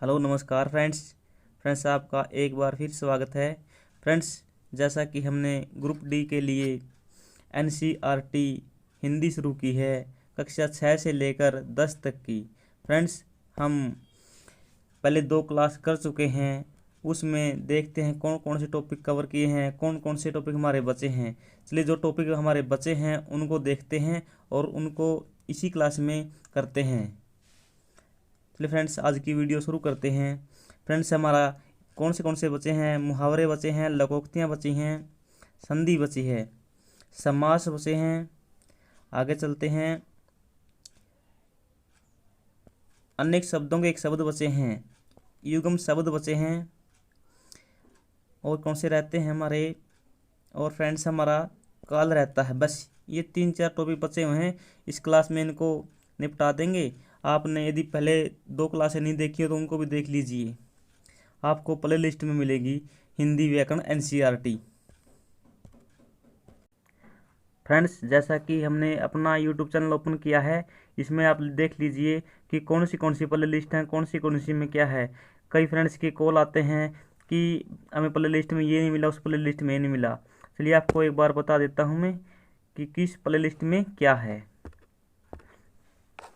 Hello नमस्कार friends आपका एक बार फिर स्वागत है। फ्रेंड्स, जैसा कि हमने ग्रुप डी के लिए एनसीईआरटी हिंदी शुरू की है कक्षा 6 से लेकर 10 तक की। फ्रेंड्स, हम पहले 2 क्लास कर चुके हैं। उसमें देखते हैं कौन कौन से टॉपिक कवर किए हैं, कौन कौन से टॉपिक हमारे बचे हैं। चलिए, जो टॉपिक हमारे बचे हैं उनको देखते हैं और उनको इसी क्लास में करते हैं। चलिए फ्रेंड्स, आज की वीडियो शुरू करते हैं। फ्रेंड्स, हमारा कौन से बचे हैं? मुहावरे बचे हैं, लोकोक्तियाँ बची हैं, संधि बची है, समास बचे हैं। आगे चलते हैं, अनेक शब्दों के एक शब्द बचे हैं, युग्म शब्द बचे हैं, और कौन से रहते हैं हमारे, और फ्रेंड्स हमारा काल रहता है। बस ये 3-4 टॉपिक बचे हुए हैं। इस क्लास में इनको निपटा देंगे। आपने यदि पहले 2 क्लासें नहीं देखी हो तो उनको भी देख लीजिए। आपको प्ले लिस्ट में मिलेगी हिंदी व्याकरण एनसीईआरटी। फ्रेंड्स, जैसा कि हमने अपना यूट्यूब चैनल ओपन किया है, इसमें आप देख लीजिए कि कौन सी प्ले लिस्ट है, कौन सी में क्या है। कई फ्रेंड्स के कॉल आते हैं कि हमें प्ले लिस्ट में ये नहीं मिला, उस प्ले लिस्ट में ये नहीं मिला। चलिए, आपको एक बार बता देता हूँ मैं कि किस प्ले लिस्ट में क्या है।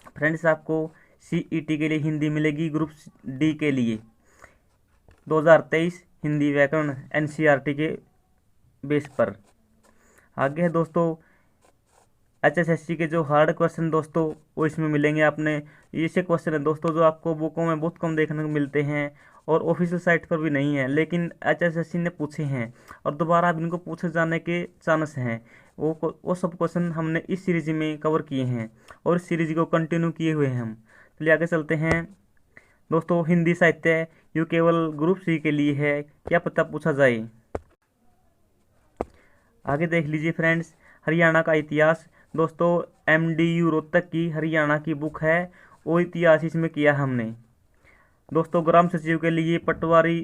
फ्रेंड्स, आपको सीईटी के लिए हिंदी मिलेगी ग्रुप डी के लिए 2023 हिंदी व्याकरण एनसीईआरटी के बेस पर। आगे है दोस्तों एचएसएससी के जो हार्ड क्वेश्चन दोस्तों, वो इसमें मिलेंगे। आपने ऐसे क्वेश्चन है दोस्तों जो आपको बुकों में बहुत कम देखने को मिलते हैं और ऑफिशियल साइट पर भी नहीं है, लेकिन एचएसएससी ने पूछे हैं और दोबारा अब इनको पूछे जाने के चांस हैं। वो सब क्वेश्चन हमने इस सीरीज में कवर किए हैं और इस सीरीज को कंटिन्यू किए हुए हैं हम। चलिए आगे चलते हैं दोस्तों। हिंदी साहित्य ये केवल ग्रुप सी के लिए है, क्या पता पूछा जाए। आगे देख लीजिए फ्रेंड्स, हरियाणा का इतिहास दोस्तों, एमडीयू रोहतक की हरियाणा की बुक है, वो इतिहास इसमें किया हमने दोस्तों। ग्राम सचिव के लिए पटवारी,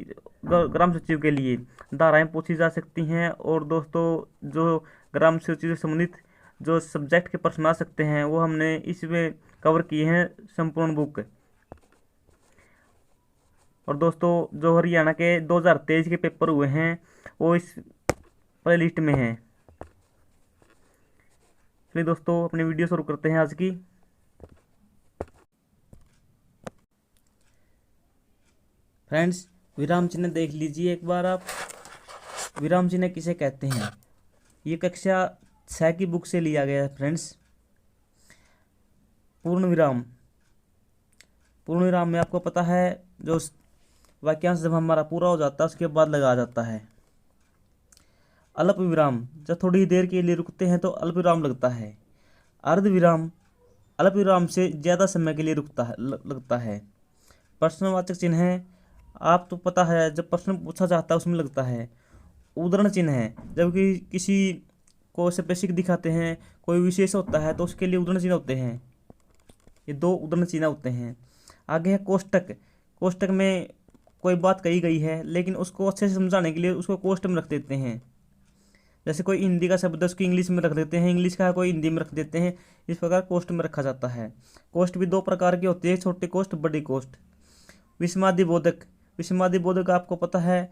ग्राम सचिव के लिए धाराएं पूछी जा सकती हैं। और दोस्तों, जो ग्राम सचिव से संबंधित जो सब्जेक्ट के प्रश्न आ सकते हैं वो हमने इसमें कवर किए हैं संपूर्ण बुक। और दोस्तों, जो हरियाणा के 2023 के पेपर हुए हैं वो इस प्ले लिस्ट में है। चलिए दोस्तों, अपनी वीडियो शुरू करते हैं आज की। फ्रेंड्स, विराम चिन्ह देख लीजिए एक बार आप। विराम चिन्ह किसे कहते हैं? ये कक्षा 6 की बुक से लिया गया है फ्रेंड्स। पूर्ण विराम, पूर्ण विराम में आपको पता है जो वाक्यांश जब हमारा पूरा हो जाता है उसके बाद लगाया जाता है। अल्प विराम, जब थोड़ी देर के लिए रुकते हैं तो अल्प विराम लगता है। अर्ध विराम, अल्प विराम से ज़्यादा समय के लिए रुकता है लगता है। प्रश्नवाचक चिन्ह है, आप तो पता है जब प्रश्न पूछा जाता है उसमें लगता है। उद्धरण चिन्ह है, जबकि किसी को स्पेसिफिक दिखाते हैं, कोई विशेष होता है तो उसके लिए उद्धरण चिन्ह होते हैं। ये 2 उद्धरण चिन्ह होते हैं। आगे है कोष्टक। कोष्टक में कोई बात कही गई है लेकिन उसको अच्छे से समझाने के लिए उसको कोष्टक में रख देते हैं। जैसे कोई हिंदी का शब्द है उसको इंग्लिश में रख देते हैं, इंग्लिश का कोई हिंदी में रख देते हैं। इस प्रकार कोष्ट में रखा जाता है। कोष्ट भी 2 प्रकार की होती है, छोटी कोष्ट, बड़ी कोष्ट। विस्मादि बोधक, विस्मादि बोधक आपको पता है,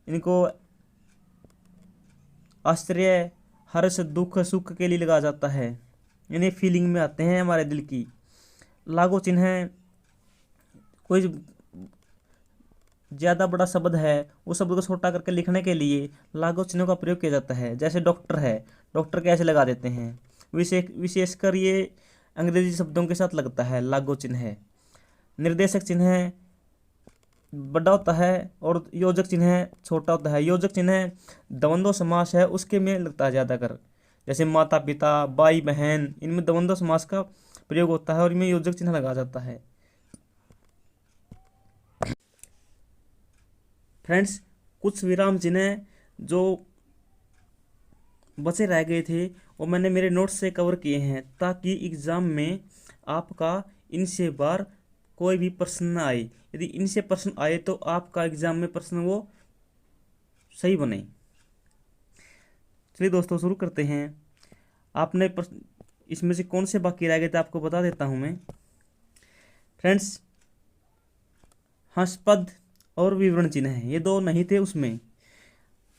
इनको आश्चर्य, हर्ष, दुख, सुख के लिए लगाया जाता है। इन्हें फीलिंग में आते हैं हमारे दिल की। लागू चिन्ह है, कोई ज़्यादा बड़ा शब्द है उस शब्द को छोटा करके लिखने के लिए लागू चिन्हों का प्रयोग किया जाता है। जैसे डॉक्टर है, डॉक्टर कैसे लगा देते हैं, विशेषकर ये अंग्रेजी शब्दों के साथ लगता है, लागू चिन्ह है। निर्देशक चिन्ह है, बड़ा होता है, और योजक चिन्ह है, छोटा होता है। योजक चिन्ह द्वंद्व समास है उसके में लगता है ज़्यादातर। जैसे माता पिता, भाई बहन, इनमें द्वंद्व समास का प्रयोग होता है और इनमें योजक चिन्ह लगा जाता है। फ्रेंड्स, कुछ विराम चिन्ह जो बचे रह गए थे वो मैंने मेरे नोट्स से कवर किए हैं ताकि एग्ज़ाम में आपका इनसे बार कोई भी प्रश्न न आए। यदि इनसे प्रश्न आए तो आपका एग्ज़ाम में प्रश्न वो सही बने। चलिए दोस्तों, शुरू करते हैं। आपने इसमें से कौन से बाकी रह गए थे आपको बता देता हूँ मैं। फ्रेंड्स, हंसपद और विवरण चिन्ह है, ये दो नहीं थे उसमें।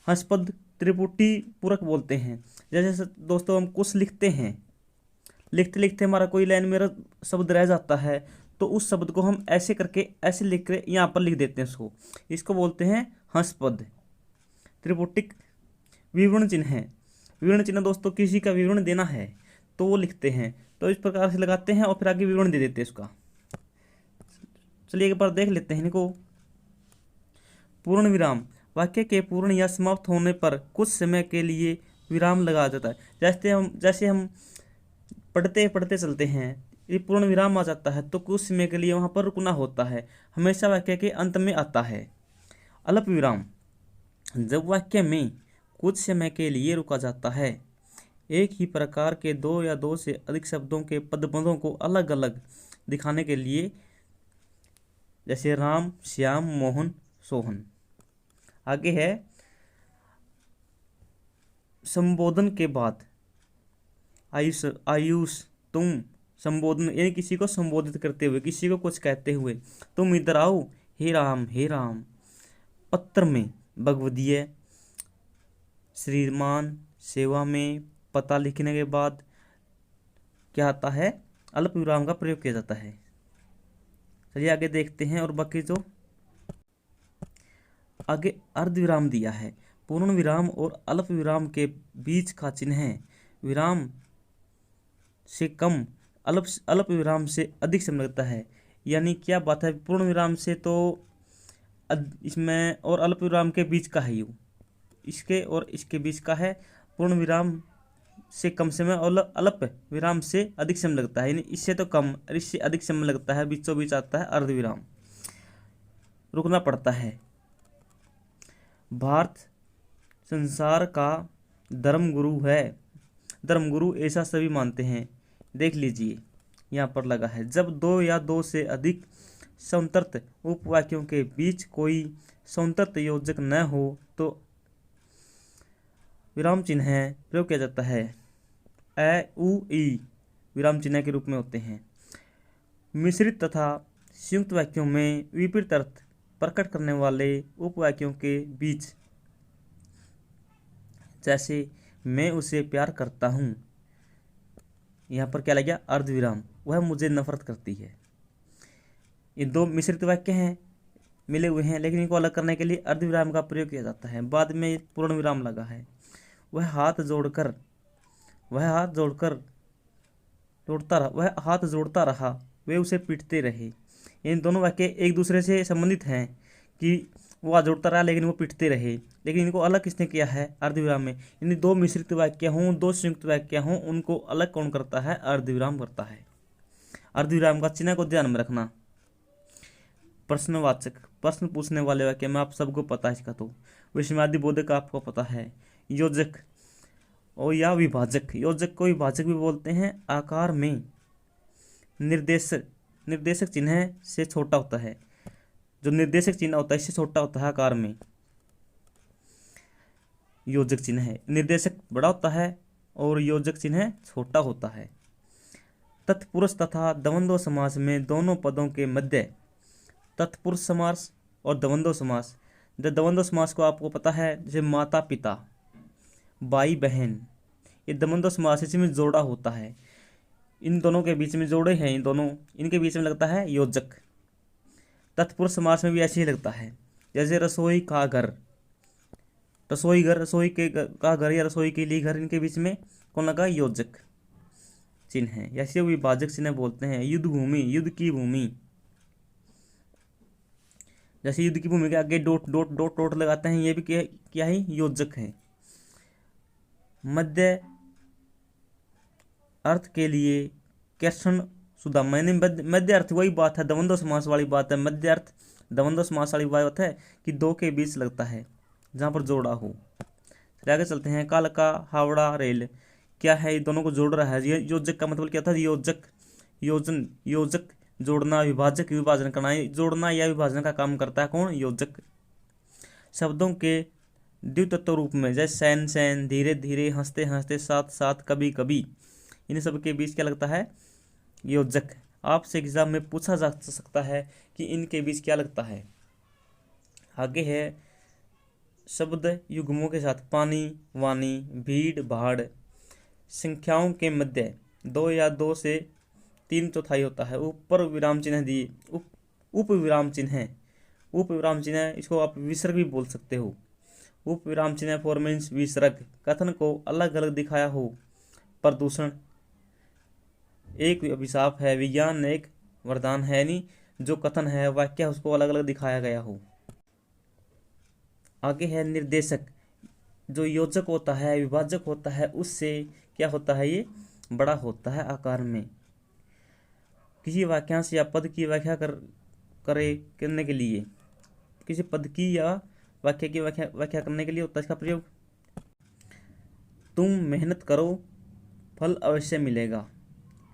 हंसपद त्रिपुटी पूरक बोलते हैं। जैसे दोस्तों हम कुछ लिखते हैं, लिखते लिखते हमारा कोई लाइन मेरा शब्द रह जाता है, तो उस शब्द को हम ऐसे करके ऐसे लिख कर यहाँ पर लिख देते हैं उसको, इसको बोलते हैं हंसपद। त्रिपुटिक विवरण चिन्ह है। विवरण चिन्ह दोस्तों किसी का विवरण देना है तो वो लिखते हैं, तो इस प्रकार से लगाते हैं और फिर आगे विवरण दे देते हैं उसका। चलिए एक बार देख लेते हैं इनको। पूर्ण विराम, वाक्य के पूर्ण या समाप्त होने पर कुछ समय के लिए विराम लगा जाता है। जैसे हम पढ़ते पढ़ते चलते हैं, ये पूर्ण विराम आ जाता है तो कुछ समय के लिए वहाँ पर रुकना होता है, हमेशा वाक्य के अंत में आता है। अल्प विराम, जब वाक्य में कुछ समय के लिए रुका जाता है, एक ही प्रकार के दो या दो से अधिक शब्दों के पदबंधों को अलग अलग दिखाने के लिए, जैसे राम, श्याम, मोहन, सोहन। आगे है संबोधन के बाद आयुष, आयुष, तुम। संबोधन यानी किसी को संबोधित करते हुए, किसी को कुछ कहते हुए, तुम इधर आओ, हे राम, हे राम। पत्र में भगवदीय, श्रीमान, सेवा में, पता लिखने के बाद क्या आता है, अल्प विराम का प्रयोग किया जाता है। चलिए आगे देखते हैं। और बाकी जो आगे अर्ध विराम दिया है, पूर्ण विराम और अल्प विराम के बीच का चिन्ह है। विराम से कम, अल्प विराम से अधिक समय लगता है। यानी क्या बात है, पूर्ण विराम से तो इसमें और अल्प विराम के बीच का है, यूँ इसके और इसके बीच का है। पूर्ण विराम से कम समय और अल्प विराम से अधिक समय लगता है, यानी इससे तो कम और इससे अधिक समय लगता है, बीचों बीच आता है अर्ध विराम, रुकना पड़ता है। भारत संसार का धर्मगुरु है, धर्मगुरु ऐसा सभी मानते हैं। देख लीजिए यहाँ पर लगा है, जब दो या दो से अधिक संतर्त उपवाक्यों के बीच कोई संतर्त योजक न हो तो विराम चिन्ह प्रयोग किया जाता है। ए, उ, ई विराम चिन्ह के रूप में होते हैं। मिश्रित तथा संयुक्त वाक्यों में विपरीत अर्थ प्रकट करने वाले उपवाक्यों के बीच, जैसे मैं उसे प्यार करता हूँ, यहाँ पर क्या लग गया, अर्ध विराम, वह मुझे नफरत करती है। ये दो मिश्रित वाक्य हैं, मिले हुए हैं, लेकिन इनको अलग करने के लिए अर्ध विराम का प्रयोग किया जाता है। बाद में पूर्ण विराम लगा है। वह हाथ जोड़कर रहा, वे उसे पीटते रहे। इन दोनों वाक्य एक दूसरे से संबंधित हैं कि वो हाथ जोड़ता रहा लेकिन वो पीटते रहे, लेकिन इनको अलग किसने किया है, अर्धविराम में। यानी दो मिश्रित वाक्य हों, दो संयुक्त वाक्य हों, उनको अलग कौन करता है, अर्धविराम करता है। अर्धविराम का चिन्ह को ध्यान में रखना। प्रश्नवाचक, प्रश्न पूछने वाले वाक्य में आप सबको पता है इसका, तो विषयादि बोधक आपको पता है। योजक और या विभाजक, योजक को विभाजक भी बोलते हैं। आकार में निर्देशक चिन्ह से छोटा होता है, जो निर्देशक चिन्ह होता है इससे छोटा होता है आकार में, योजक चिन्ह है। निर्देशक बड़ा होता है और योजक चिन्ह छोटा होता है। तत्पुरुष तथा द्वंद्व समास में दोनों पदों के मध्य तत्पुरुष समास और द्वंद्व समास। द्वंद्व समास को आपको पता है, जैसे माता पिता, भाई बहन, ये द्वंद्व समास, इसमें जोड़ा होता है, इन दोनों के बीच में जोड़े हैं, इन दोनों, इनके बीच में लगता है योजक। तत्पुरुष समास में भी ऐसे ही लगता है, जैसे रसोई का घर, रसोई घर, रसोई के का घर या रसोई के लिए घर, इनके बीच में कौन लगा, योजक चिन्ह है। ऐसे विभाजक चिन्ह बोलते हैं। युद्ध भूमि, युद्ध की भूमि, जैसे युद्ध की भूमि के आगे डॉट डॉट डॉट डॉट लगाते हैं, ये भी क्या है, योजक है। मध्य अर्थ के लिए कर्षण सुदामा, यानी मध्य अर्थ वही बात है, द्वंद्व समास वाली बात है। मध्य अर्थ द्वंद्व समास वाली बात है कि दो के बीच लगता है जहाँ पर जोड़ा हो। आगे चलते हैं। कालका, हावड़ा रेल, क्या है, ये दोनों को जोड़ रहा है। ये योजक का मतलब क्या था, योजक, योजन, योजक जोड़ना, विभाजक विभाजन करना, जोड़ना या विभाजन का काम करता है कौन, योजक। शब्दों के द्वितत्व रूप में, जैसे सैन सैन, धीरे धीरे, हंसते हंसते, साथ साथ, कभी कभी, इन सब के बीच क्या लगता है, योजक। आपसे एग्जाम में पूछा जा सकता है कि इनके बीच क्या लगता है। आगे है शब्द युग्मों के साथ पानी, वाणी, भीड़ भाड़। संख्याओं के मध्य 2 या 2 से 3/4 होता है। ऊपर विराम चिन्ह दिए, उप विराम चिन्ह है। उप विराम चिन्ह, इसको आप विसर्ग भी बोल सकते हो। उप विराम चिन्ह फॉर मीन्स विसर्ग, कथन को अलग अलग दिखाया हो। प्रदूषण एक अभिशाप है, विज्ञान एक वरदान है, यानी जो कथन है वाक्य उसको अलग अलग दिखाया गया हो। आगे है निर्देशक, जो योजक होता है, विभाजक होता है, उससे क्या होता है, ये बड़ा होता है आकार में। किसी वाक्यांश या पद की व्याख्या करने के लिए, किसी पद की या वाक्य की व्याख्या करने के लिए होता है इसका प्रयोग। तुम मेहनत करो, फल अवश्य मिलेगा।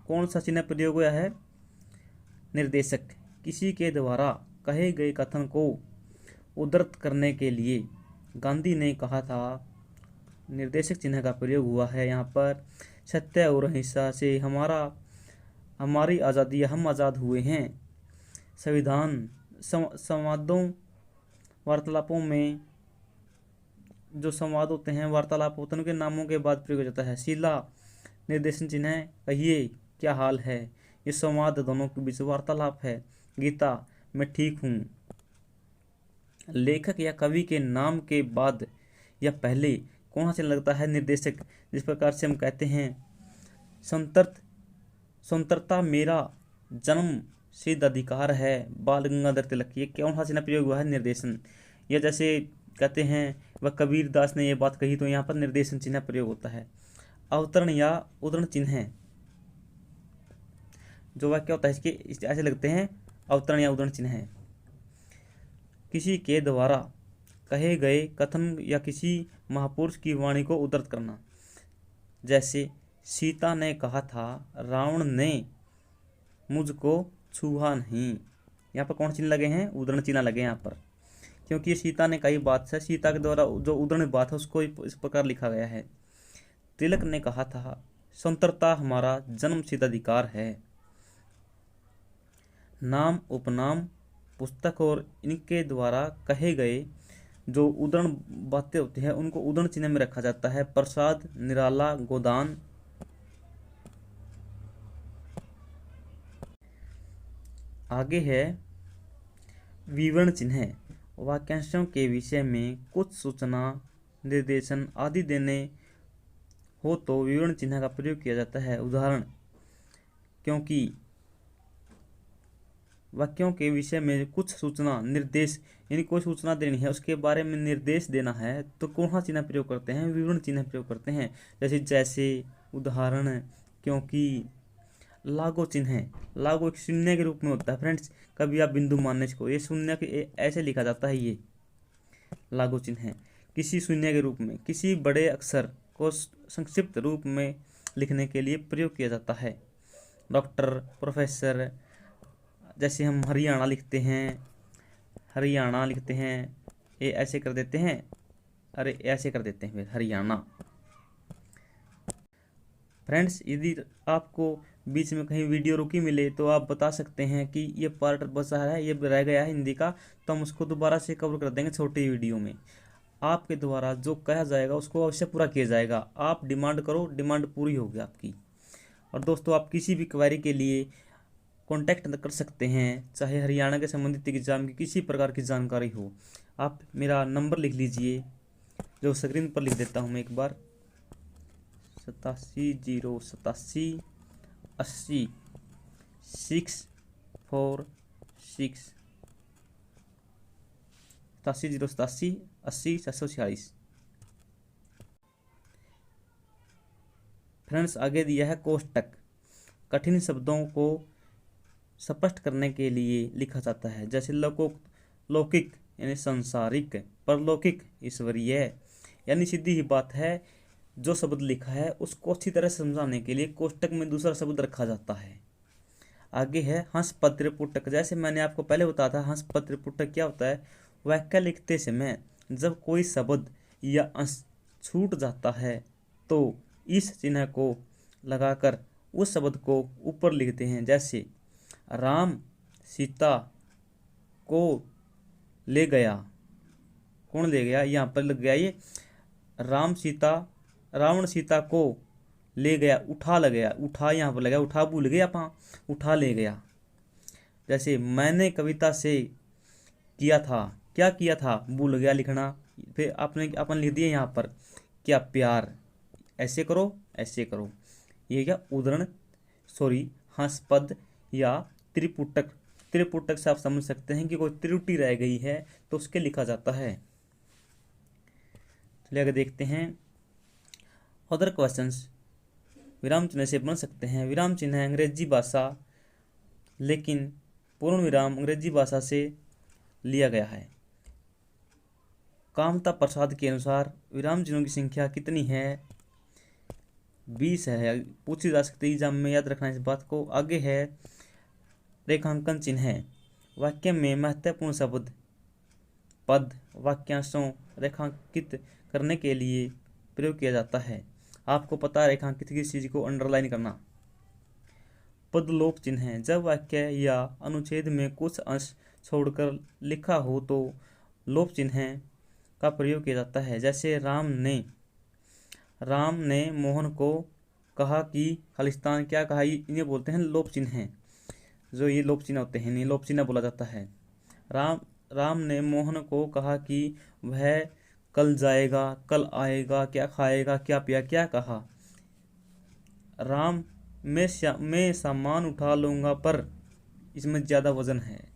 कौन सा चिन्ह प्रयोग हुआ है, निर्देशक। किसी के द्वारा कहे गए कथन को उद्धृत करने के लिए गांधी ने कहा था, निर्देशक चिन्ह का प्रयोग हुआ है यहाँ पर। सत्य और अहिंसा से हमारी आज़ादी, हम आज़ाद हुए हैं। संविधान संवादों वार्तालापों में जो संवाद होते हैं, वार्तालाप होते हैं, उनके नामों के बाद प्रयोग हो जाता है। शीला निर्देशन चिन्ह है, कहिए क्या हाल है, ये संवाद दोनों के बीच वार्तालाप है। गीता मैं ठीक हूँ। लेखक या कवि के नाम के बाद या पहले कौन सा चिन्ह लगता है, निर्देशक। जिस प्रकार से हम कहते हैं स्वतंत्रता मेरा जन्म सिद्ध अधिकार है, बाल गंगाधर तिलक, ये कौन सा चिन्ह प्रयोग हुआ है, निर्देशन। या जैसे कहते हैं वह कबीर दास ने ये बात कही, तो यहाँ पर निर्देशन चिन्ह प्रयोग होता है। अवतरण या उद्धरण चिन्ह है, जो वाक्य होता है इसके ऐसे लगते हैं, अवतरण या उद्धरण चिन्ह है। किसी के द्वारा कहे गए कथन या किसी महापुरुष की वाणी को उद्धृत करना। जैसे सीता ने कहा था, रावण ने मुझको छुआ नहीं। यहाँ पर कौन चिन्ह लगे हैं, उद्धरण चिन्ह लगे हैं यहाँ पर, क्योंकि ये सीता ने कही बात है, सीता के द्वारा जो उद्धरण बात है उसको इस प्रकार लिखा गया है। तिलक ने कहा था, स्वतंत्रता हमारा जन्मसिद्ध अधिकार है। नाम, उपनाम, पुस्तक और इनके द्वारा कहे गए जो उद्धरण बातें होती हैं उनको उद्धरण चिन्ह में रखा जाता है। प्रसाद, निराला, गोदान। आगे है विवरण चिन्ह। वाक्यांशों के विषय में कुछ सूचना, निर्देशन आदि देने हो तो विवरण चिन्ह का प्रयोग किया जाता है। उदाहरण, क्योंकि वाक्यों के विषय में कुछ सूचना, निर्देश, यानी कोई सूचना देनी है, उसके बारे में निर्देश देना है, तो कौन सा चिन्ह प्रयोग करते हैं, विवरण चिन्ह प्रयोग करते हैं। जैसे उदाहरण, क्योंकि। लागू चिन्ह है, लागू एक शून्य के रूप में होता है फ्रेंड्स, कभी आप बिंदु मानने को, ये शून्य के ऐसे लिखा जाता है, ये लागू चिन्ह है। किसी शून्य के रूप में किसी बड़े अक्षर को संक्षिप्त रूप में लिखने के लिए प्रयोग किया जाता है। डॉक्टर, प्रोफेसर, जैसे हम हरियाणा लिखते हैं, ये ऐसे कर देते हैं, अरे ऐसे कर देते हैं फिर हरियाणा। फ्रेंड्स, यदि आपको बीच में कहीं वीडियो रुकी मिले तो आप बता सकते हैं कि ये पार्ट बचा है, ये रह गया है हिंदी का, तो हम उसको दोबारा से कवर कर देंगे छोटी वीडियो में। आपके द्वारा जो कहा जाएगा उसको अवश्य पूरा किया जाएगा। आप डिमांड करो, डिमांड पूरी होगी आपकी। और दोस्तों, आप किसी भी क्वेरी के लिए कॉन्टैक्ट कर सकते हैं, चाहे हरियाणा के संबंधित एग्जाम की किसी प्रकार की जानकारी हो। आप मेरा नंबर लिख लीजिए, जो स्क्रीन पर लिख देता हूँ मैं एक बार, 87 087 80 646 87 087 80 746। फ्रेंड्स, आगे दिया है कोष्टक। कठिन शब्दों को स्पष्ट करने के लिए लिखा जाता है। जैसे लौकिक यानी संसारिक, परलौकिक ईश्वरीय, यानी सीधी ही बात है, जो शब्द लिखा है उसको अच्छी तरह समझाने के लिए कोष्टक में दूसरा शब्द रखा जाता है। आगे है हंसपद त्रिपुटक। जैसे मैंने आपको पहले बताया था, हंसपद त्रिपुटक क्या होता है, वाक्य लिखते समय जब कोई शब्द या अंश छूट जाता है तो इस चिन्ह को लगाकर उस शब्द को ऊपर लिखते हैं। जैसे राम सीता को ले गया। कौन ले गया? यहाँ पर लग गया ये रावण सीता को ले गया, उठा ले गया, उठा यहाँ पर लगा, उठा भूल गया आप, उठा ले गया। जैसे मैंने कविता से किया था, क्या किया था भूल गया लिखना, फिर आपने अपन लिख दिया यहाँ पर क्या प्यार, ऐसे करो ऐसे करो। ये क्या उदाहरण हास्यपद या त्रिपुटक। त्रिपुटक से आप समझ सकते हैं कि कोई त्रुटि रह गई है तो उसके लिखा जाता है। चलिए आगे देखते हैं अदर क्वेश्चंस। विराम चिन्ह से बन सकते हैं। विराम चिन्ह है अंग्रेजी भाषा, लेकिन पूर्ण विराम अंग्रेजी भाषा से लिया गया है। कामता प्रसाद के अनुसार विराम चिन्हों की संख्या कितनी है? 20 है। पूछी जा सकती है एग्जाम में, याद रखना इस बात को। आगे है रेखांकन चिन्ह है। वाक्य में महत्वपूर्ण शब्द, पद, वाक्यांशों रेखांकित करने के लिए प्रयोग किया जाता है। आपको पता है रेखांकित किस चीज को अंडरलाइन करना। पदलोप चिन्ह है। जब वाक्य या अनुच्छेद में कुछ अंश छोड़कर लिखा हो तो लोप चिन्ह का प्रयोग किया जाता है। जैसे राम ने मोहन को कहा कि खालिस्तान, क्या कहा, इन्हें बोलते हैं लोप चिन्ह हैं। जो ये लोप चिन्ह होते हैं, इन्हें लोप चिन्ह बोला जाता है। राम ने मोहन को कहा कि वह कल जाएगा, कल आएगा, क्या खाएगा, क्या पिया, क्या कहा। राम मैं सामान उठा लूंगा पर इसमें ज्यादा वजन है।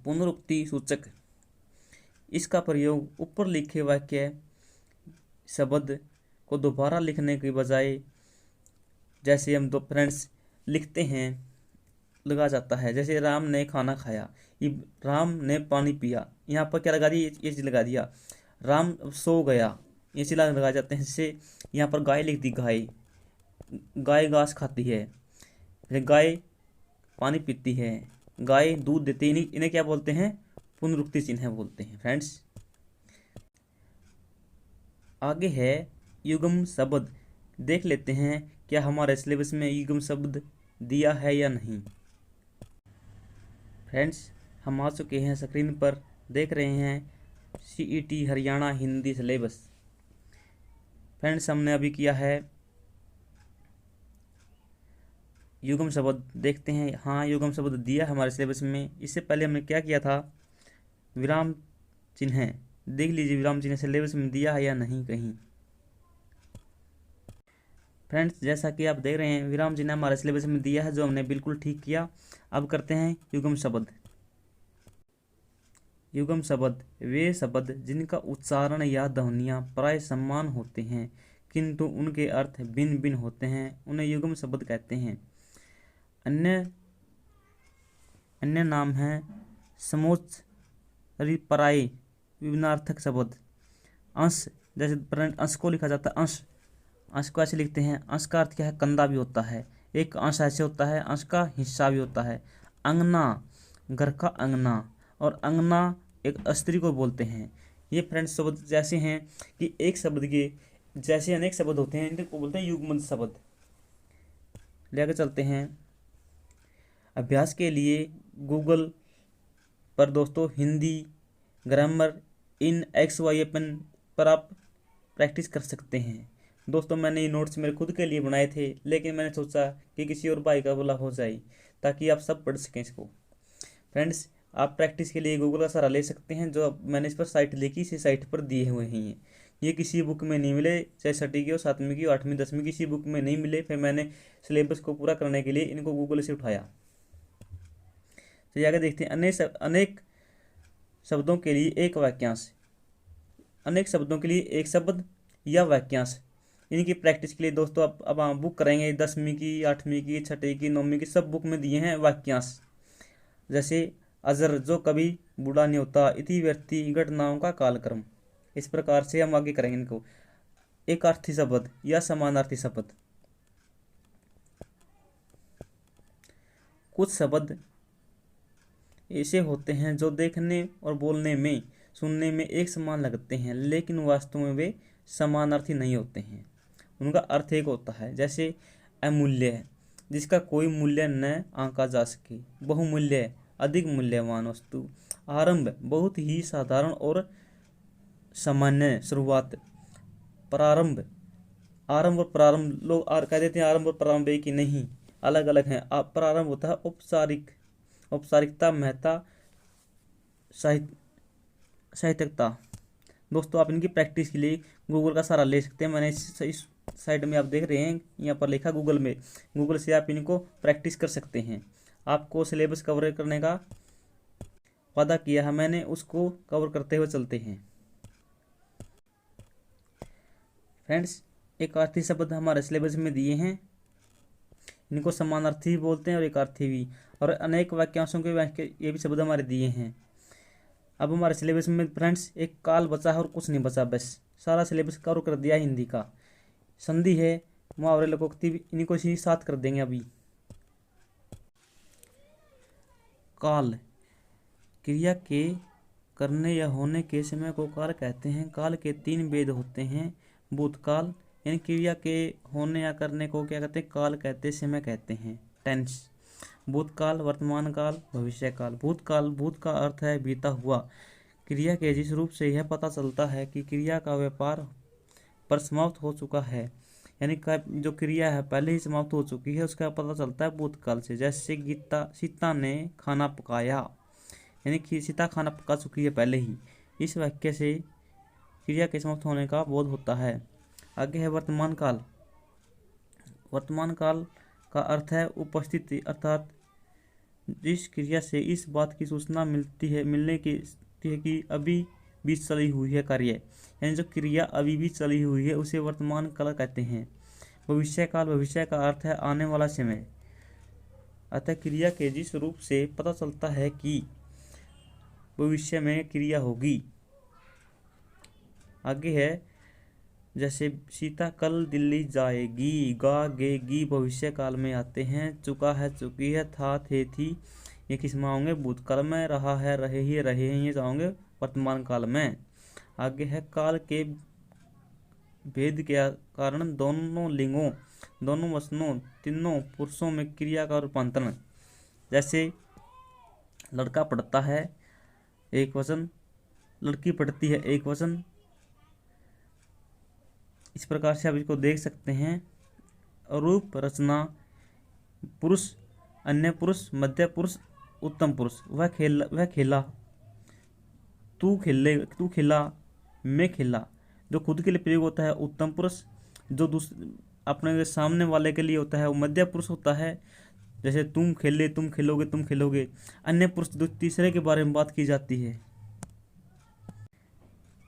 पुनरुक्ति सूचक, इसका प्रयोग ऊपर लिखे वाक्य शब्द को दोबारा लिखने के बजाय, जैसे हम दो फ्रेंड्स लिखते हैं, लगा जाता है। जैसे राम ने खाना खाया, राम ने पानी पिया, यहाँ पर क्या लगा दिया, ये चीज लगा दिया। राम सो गया, ये चीज लगा जाते हैं। जैसे यहाँ पर गाय लिख दी, गाय घास खाती है, गाय पानी पीती है, गाय दूध देती है। इन्हें क्या बोलते हैं? पुनरुक्ति चिन्ह बोलते हैं फ्रेंड्स। आगे है युग्म शब्द। देख लेते हैं क्या हमारे सिलेबस में युग्म शब्द दिया है या नहीं। फ्रेंड्स हम आ चुके हैं, स्क्रीन पर देख रहे हैं CET Haryana Hindi syllabus. Friends हमने अभी किया है युग्म शब्द। देखते हैं, हाँ युग्म शब्द दिया हमारे सिलेबस में। इससे पहले हमने क्या किया था? विराम चिन्ह। देख लीजिए विराम चिन्ह सिलेबस में दिया है या नहीं कहीं। फ्रेंड्स जैसा कि आप देख रहे हैं विराम चिन्ह हमारे सिलेबस में दिया है, जो हमने बिल्कुल ठीक किया। अब करते हैं युग्म शब्द। युग्म शब्द वे शब्द जिनका उच्चारण या ध्वनियाँ प्राय समान होते हैं किंतु उनके अर्थ भिन्न भिन्न होते हैं, उन्हें युग्म शब्द कहते हैं। अन्य नाम है समोच्च पराय विभिन्नार्थक शब्द। अंश, जैसे अंश को लिखा जाता है अंश, अंश को ऐसे लिखते हैं। अंश का अर्थ क्या है? कंधा भी होता है। एक अंश ऐसे होता है, अंश का हिस्सा भी होता है। अंगना, घर का अंगना, और अंगना एक स्त्री को बोलते हैं। ये फ्रेंड्स शब्द जैसे हैं कि एक शब्द के जैसे अनेक शब्द होते हैं, इनको बोलते हैं युग्मन शब्द। लेकर चलते हैं अभ्यास के लिए गूगल पर दोस्तों हिंदी ग्रामर इन XY पेन पर आप प्रैक्टिस कर सकते हैं। दोस्तों मैंने ये नोट्स मेरे खुद के लिए बनाए थे, लेकिन मैंने सोचा कि किसी और भाई का बोला हो जाए ताकि आप सब पढ़ सकें इसको। फ्रेंड्स आप प्रैक्टिस के लिए गूगल का सहारा ले सकते हैं, जो मैंने इस पर साइट देखी, इसी साइट पर दिए हुए हैं। ये किसी बुक में नहीं मिले, चाहे 6वीं की हो, 7वीं की हो, 8वीं 10वीं, किसी बुक में नहीं मिले। फिर मैंने सिलेबस को पूरा करने के लिए इनको गूगल से उठाया। तो आगे देखते हैं अनेक शब्दों के लिए एक वाक्यांश। अनेक शब्दों के लिए एक शब्द या वाक्यांश, इनकी प्रैक्टिस के लिए दोस्तों अब हम बुक करेंगे 10वीं की, 8वीं की, 6वीं की, 9वीं की, सब बुक में दिए हैं वाक्यांश। जैसे अजर जो कभी बूढ़ा नहीं होता, इति व्यक्ति घटनाओं का कालक्रम। इस प्रकार से हम आगे करेंगे इनको। एक अर्थी शब्द या समानार्थी शब्द। कुछ शब्द ऐसे होते हैं जो देखने और बोलने में, सुनने में एक समान लगते हैं, लेकिन वास्तव में वे समानार्थी नहीं होते हैं, उनका अर्थ एक होता है। जैसे अमूल्य, जिसका कोई मूल्य न आंका जा सके। बहुमूल्य, अधिक मूल्यवान वस्तु। आरंभ, बहुत ही साधारण और सामान्य शुरुआत। प्रारंभ, आरंभ और प्रारंभ लोग कह देते हैं आरंभ और प्रारंभ एक ही नहीं, अलग अलग हैं। प्रारंभ होता है औपचारिक, औपचारिकता, महत्ता, साहित्यिकता। दोस्तों आप इनकी प्रैक्टिस के लिए गूगल का सहारा ले सकते हैं। मैंने इस साइड में आप देख रहे हैं यहाँ पर लिखा गूगल में, गूगल से आप इनको प्रैक्टिस कर सकते हैं। आपको सिलेबस कवर करने का वादा किया है मैंने, उसको कवर करते हुए चलते हैं। फ्रेंड्स, एक अर्थी शब्द हमारे सिलेबस में दिए हैं, इनको समानार्थी भी बोलते हैं और एक अर्थी भी, और अनेक वाक्यांशों के ये भी शब्द हमारे दिए हैं। अब हमारे सिलेबस में फ्रेंड्स एक काल बचा है और कुछ नहीं बचा, बस सारा सिलेबस कवर कर दिया हिंदी का। संधि है, मुहावरे, लोकोक्ति भी, इनको इसी साथ कर देंगे अभी। काल, क्रिया के करने या होने के समय को काल कहते हैं। काल के 3 भेद होते हैं। भूतकाल, यानी क्रिया के होने या करने को क्या कहते हैं, काल कहते, समय कहते हैं, टेंस। भूतकाल, वर्तमान काल, भविष्य काल। भूतकाल, भूत का अर्थ है बीता हुआ। क्रिया के जिस रूप से यह पता चलता है कि क्रिया का व्यापार पर समाप्त हो चुका है, यानी जो क्रिया है पहले ही समाप्त हो चुकी है, उसका पता चलता है भूतकाल से। जैसे सीता ने खाना पकाया, यानी कि सीता खाना पका चुकी है पहले ही। इस वाक्य से क्रिया के समाप्त होने का बोध होता है। आगे है वर्तमान काल। वर्तमान काल का अर्थ है उपस्थिति, अर्थात जिस क्रिया से इस बात की सूचना मिलने की है कि अभी भी चली हुई है कार्य, यानी जो क्रिया अभी भी चली हुई है उसे वर्तमान काल कहते हैं। भविष्य काल, भविष्य का अर्थ है आने वाला समय, अतः क्रिया के जिस रूप से पता चलता है कि भविष्य में क्रिया होगी। आगे है, जैसे सीता कल दिल्ली जाएगी, गा, गेगी भविष्य काल में आते हैं। चुका है, चुकी है, था, थे, थी, ये किस में होंगे, भूतकाल में। रहा है, रहे हैं, ये जाओगे वर्तमान काल में। आगे है, काल के भेद के कारण दोनों लिंगों, दोनों वचनों, तीनों पुरुषों में क्रिया का रूपांतरण। जैसे लड़का पढ़ता है एक वचन, लड़की पढ़ती है एक वचन। इस प्रकार से आप इसको देख सकते हैं। रूप, रचना, पुरुष, अन्य पुरुष, मध्य पुरुष, उत्तम पुरुष। वह खेला, तू खेला, मैं खेला। जो खुद के लिए प्रयोग होता है उत्तम पुरुष, जो अपने सामने वाले के लिए होता है वो मध्य पुरुष होता है। जैसे तुम खेले, तुम खेलोगे, तुम खेलोगे। अन्य पुरुष जो तीसरे के बारे में बात की जाती है।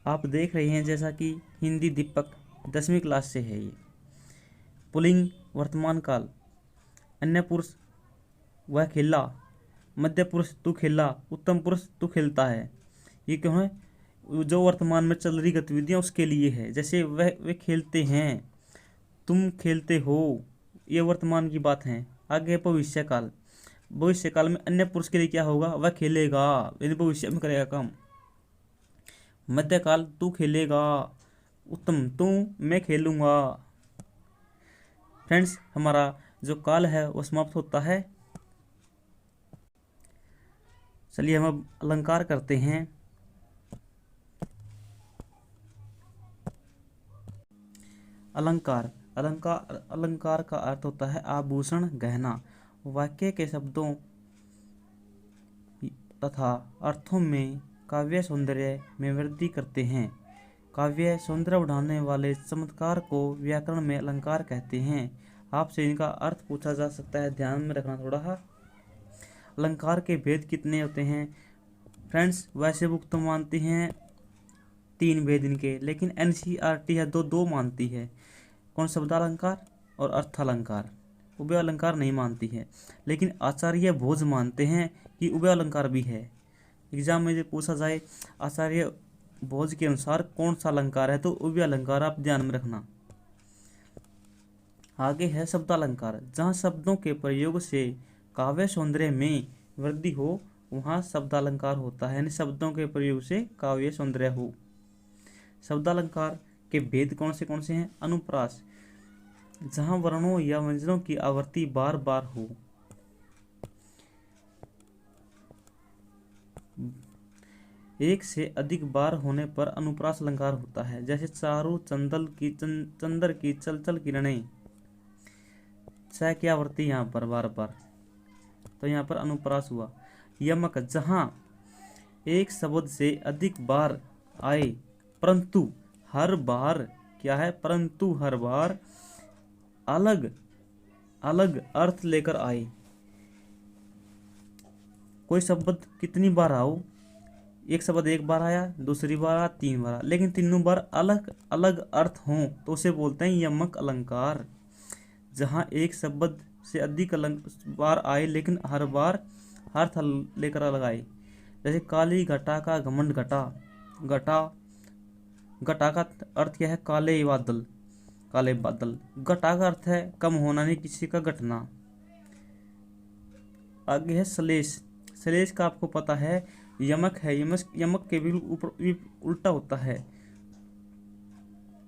आप देख रहे हैं जैसा कि हिंदी दीपक 10वीं क्लास से है ये। पुल्लिंग, वर्तमान काल। अन्य पुरुष, वह खेला, मध्य पुरुष, तू खेला, उत्तम पुरुष, तू खेलता है। ये क्यों है, जो वर्तमान में चल रही गतिविधियां उसके लिए है। जैसे वे खेलते हैं, तुम खेलते हो, ये वर्तमान की बात है। आगे भविष्य काल। भविष्य काल में अन्य पुरुष के लिए क्या होगा, वह खेलेगा, यानी भविष्य में करेगा काम। मध्यकाल, तू खेलेगा, उत्तम, तू, मैं खेलूंगा। फ्रेंड्स, हमारा जो काल है वो समाप्त होता है। चलिए हम अब अलंकार करते हैं। अलंकार, अलंकार का अर्थ होता है आभूषण, गहना। वाक्य के शब्दों तथा अर्थों में काव्य सौंदर्य में वृद्धि करते हैं। काव्य सौंदर्य बढ़ाने वाले चमत्कार को व्याकरण में अलंकार कहते हैं। आपसे इनका अर्थ पूछा जा सकता है, ध्यान में रखना थोड़ा। अलंकार के भेद कितने होते हैं फ्रेंड्स? वैसे बुक तो मानती हैं 3 भेद इनके, लेकिन NCERT है दो मानती है। कौन? शब्दालंकार और अर्थालंकार। उभय अलंकार नहीं मानती है, लेकिन आचार्य भोज मानते हैं कि उभय अलंकार भी है। एग्जाम में जो पूछा जाए आचार्य भोज के अनुसार कौन सा अलंकार है, तो उभय अलंकार आप ध्यान में रखना। आगे है शब्दालंकार। जहाँ शब्दों के प्रयोग से काव्य सौंदर्य में वृद्धि हो वहाँ शब्दालंकार होता है, यानी शब्दों के प्रयोग से काव्य सौंदर्य हो। शब्दालंकार के भेद कौन से हैं? अनुप्रास, जहाँ वर्णों या व्यंजनों की आवृत्ति बार बार हो। एक से अधिक बार होने पर अनुप्रास अलंकार होता है। जैसे चारु चंदर की चल चल किरणें, च की आवृत्ति यहाँ पर बार बार, तो यहाँ पर अनुप्रास हुआ। यमक, जहाँ एक शब्द से अधिक बार आए परंतु हर बार क्या है, परंतु हर बार अलग अलग अर्थ लेकर आए। कोई शब्द कितनी बार आओ, एक शब्द एक बार आया, दूसरी बार आया, तीन बार आया, लेकिन तीनों बार अलग अलग अर्थ हों तो उसे बोलते हैं यमक अलंकार। जहाँ एक शब्द से अधिक बार आए लेकिन हर बार अर्थ लेकर अलग आए। जैसे काली घटा का घमंड घटा, घटा घटा का अर्थ क्या है, काले बादल, काले बादल। घटा का अर्थ है कम होना, नहीं किसी का घटना। आगे है सलेश। सलेश का आपको पता है यमक है, यमक के बिल्कुल उल्टा होता है।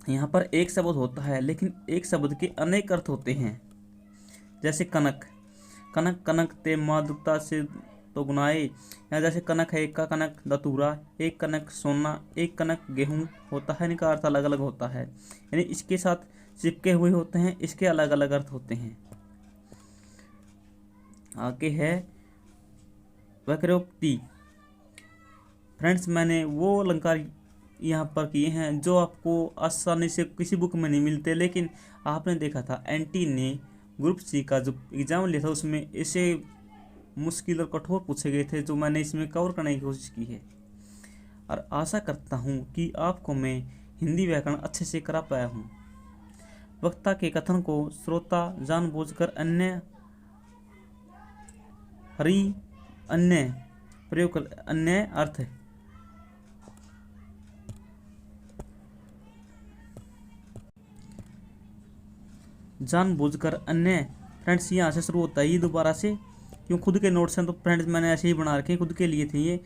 यहाँ पर एक शब्द होता है लेकिन एक शब्द के अनेक अर्थ होते हैं। जैसे कनक, कनक कनक ते मादुकता से तो गुनाए। यहाँ जैसे कनक है, एक का कनक दतूरा, एक कनक सोना, एक कनक गेहूं होता है, इनका अर्थ अलग अलग होता है, यानी इसके साथ चिपके हुए होते हैं, इसके अलग अलग अर्थ होते हैं। आगे है वक्रोक्ति। फ्रेंड्स, मैंने वो अलंकार यहाँ पर किए हैं जो आपको आसानी से किसी बुक में नहीं मिलते, लेकिन आपने देखा था एनटी ने ग्रुप सी का जो एग्जाम लिया था उसमें ऐसे मुश्किल और कठोर पूछे गए थे, जो मैंने इसमें कवर करने की कोशिश की है। और आशा करता हूँ कि आपको मैं हिंदी व्याकरण अच्छे से करा पाया हूँ। वक्ता के कथन को श्रोता जानबूझकर अन्य हरि अन्य प्रयोग कर, अन्य अर्थ जानबूझकर अन्य। फ्रेंड्स, यहाँ से शुरू होता है ये दोबारा से, क्यों खुद के नोट्स हैं तो फ्रेंड्स मैंने ऐसे ही बना रखे, खुद के लिए थे ये।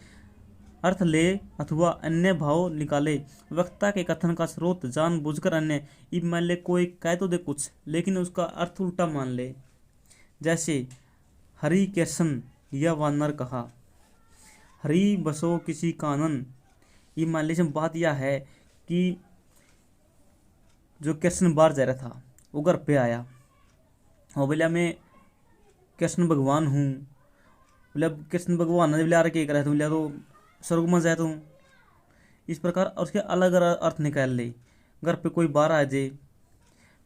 अर्थ ले अथवा अन्य भाव निकाले, वक्ता के कथन का स्रोत जानबूझकर अन्य। ये मान ले कोई कह तो दे कुछ लेकिन उसका अर्थ उल्टा मान ले। जैसे हरि कृष्ण या वानर कहा, हरि बसो किसी कानन। ये मान लीजिए बात यह है कि जो कृष्ण बाहर जा रहा था वो घर पे आया और बोला मैं कृष्ण भगवान हूँ। बोला कृष्ण भगवान ने बोला क्या करा, बोला तो स्वर्ग में जाए तू। इस प्रकार और उसके अलग अलग अर्थ निकाल ले। घर पे कोई बाहर आ जाए,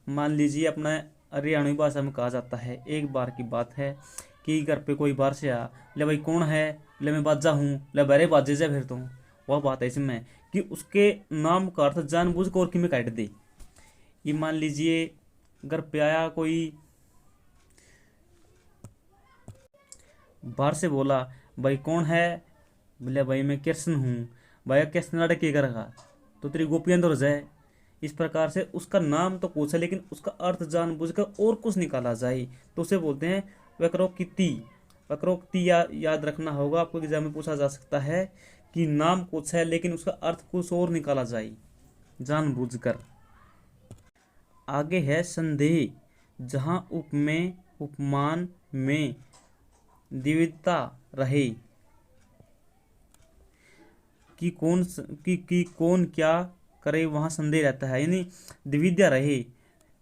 मान लीजिए अपना हरियाणवी भाषा में कहा जाता है, एक बार की बात है कि घर पे कोई बाहर से आया, बोले भाई कौन है, बोले मैं बाजा हूँ, बोले बरे बाजे जा फिर तो। वह बात है इसमें कि उसके नाम का अर्थ जानबूझ कर और में काट दे। ये मान लीजिए घर पे आया कोई, बाहर से बोला भाई कौन है, बोले भाई मैं कृष्ण हूँ। भाई कृष्ण लड़के का रखा तो तेरी गोपियां तो जाए। इस प्रकार से उसका नाम तो कुछ है लेकिन उसका अर्थ जानबूझकर और कुछ निकाला जाए तो उसे बोलते हैं वक्रोक्ति। वक्रोक्ति याद रखना होगा, आपको एग्जाम में पूछा जा सकता है कि नाम कुछ है लेकिन उसका अर्थ कुछ और निकाला जाए जानबूझकर। आगे है संदेह, जहाँ उपमेय उपमान में द्विविधता रहे कि कौन क्या करे, वहाँ संदेह रहता है, यानी द्विविधा रहे।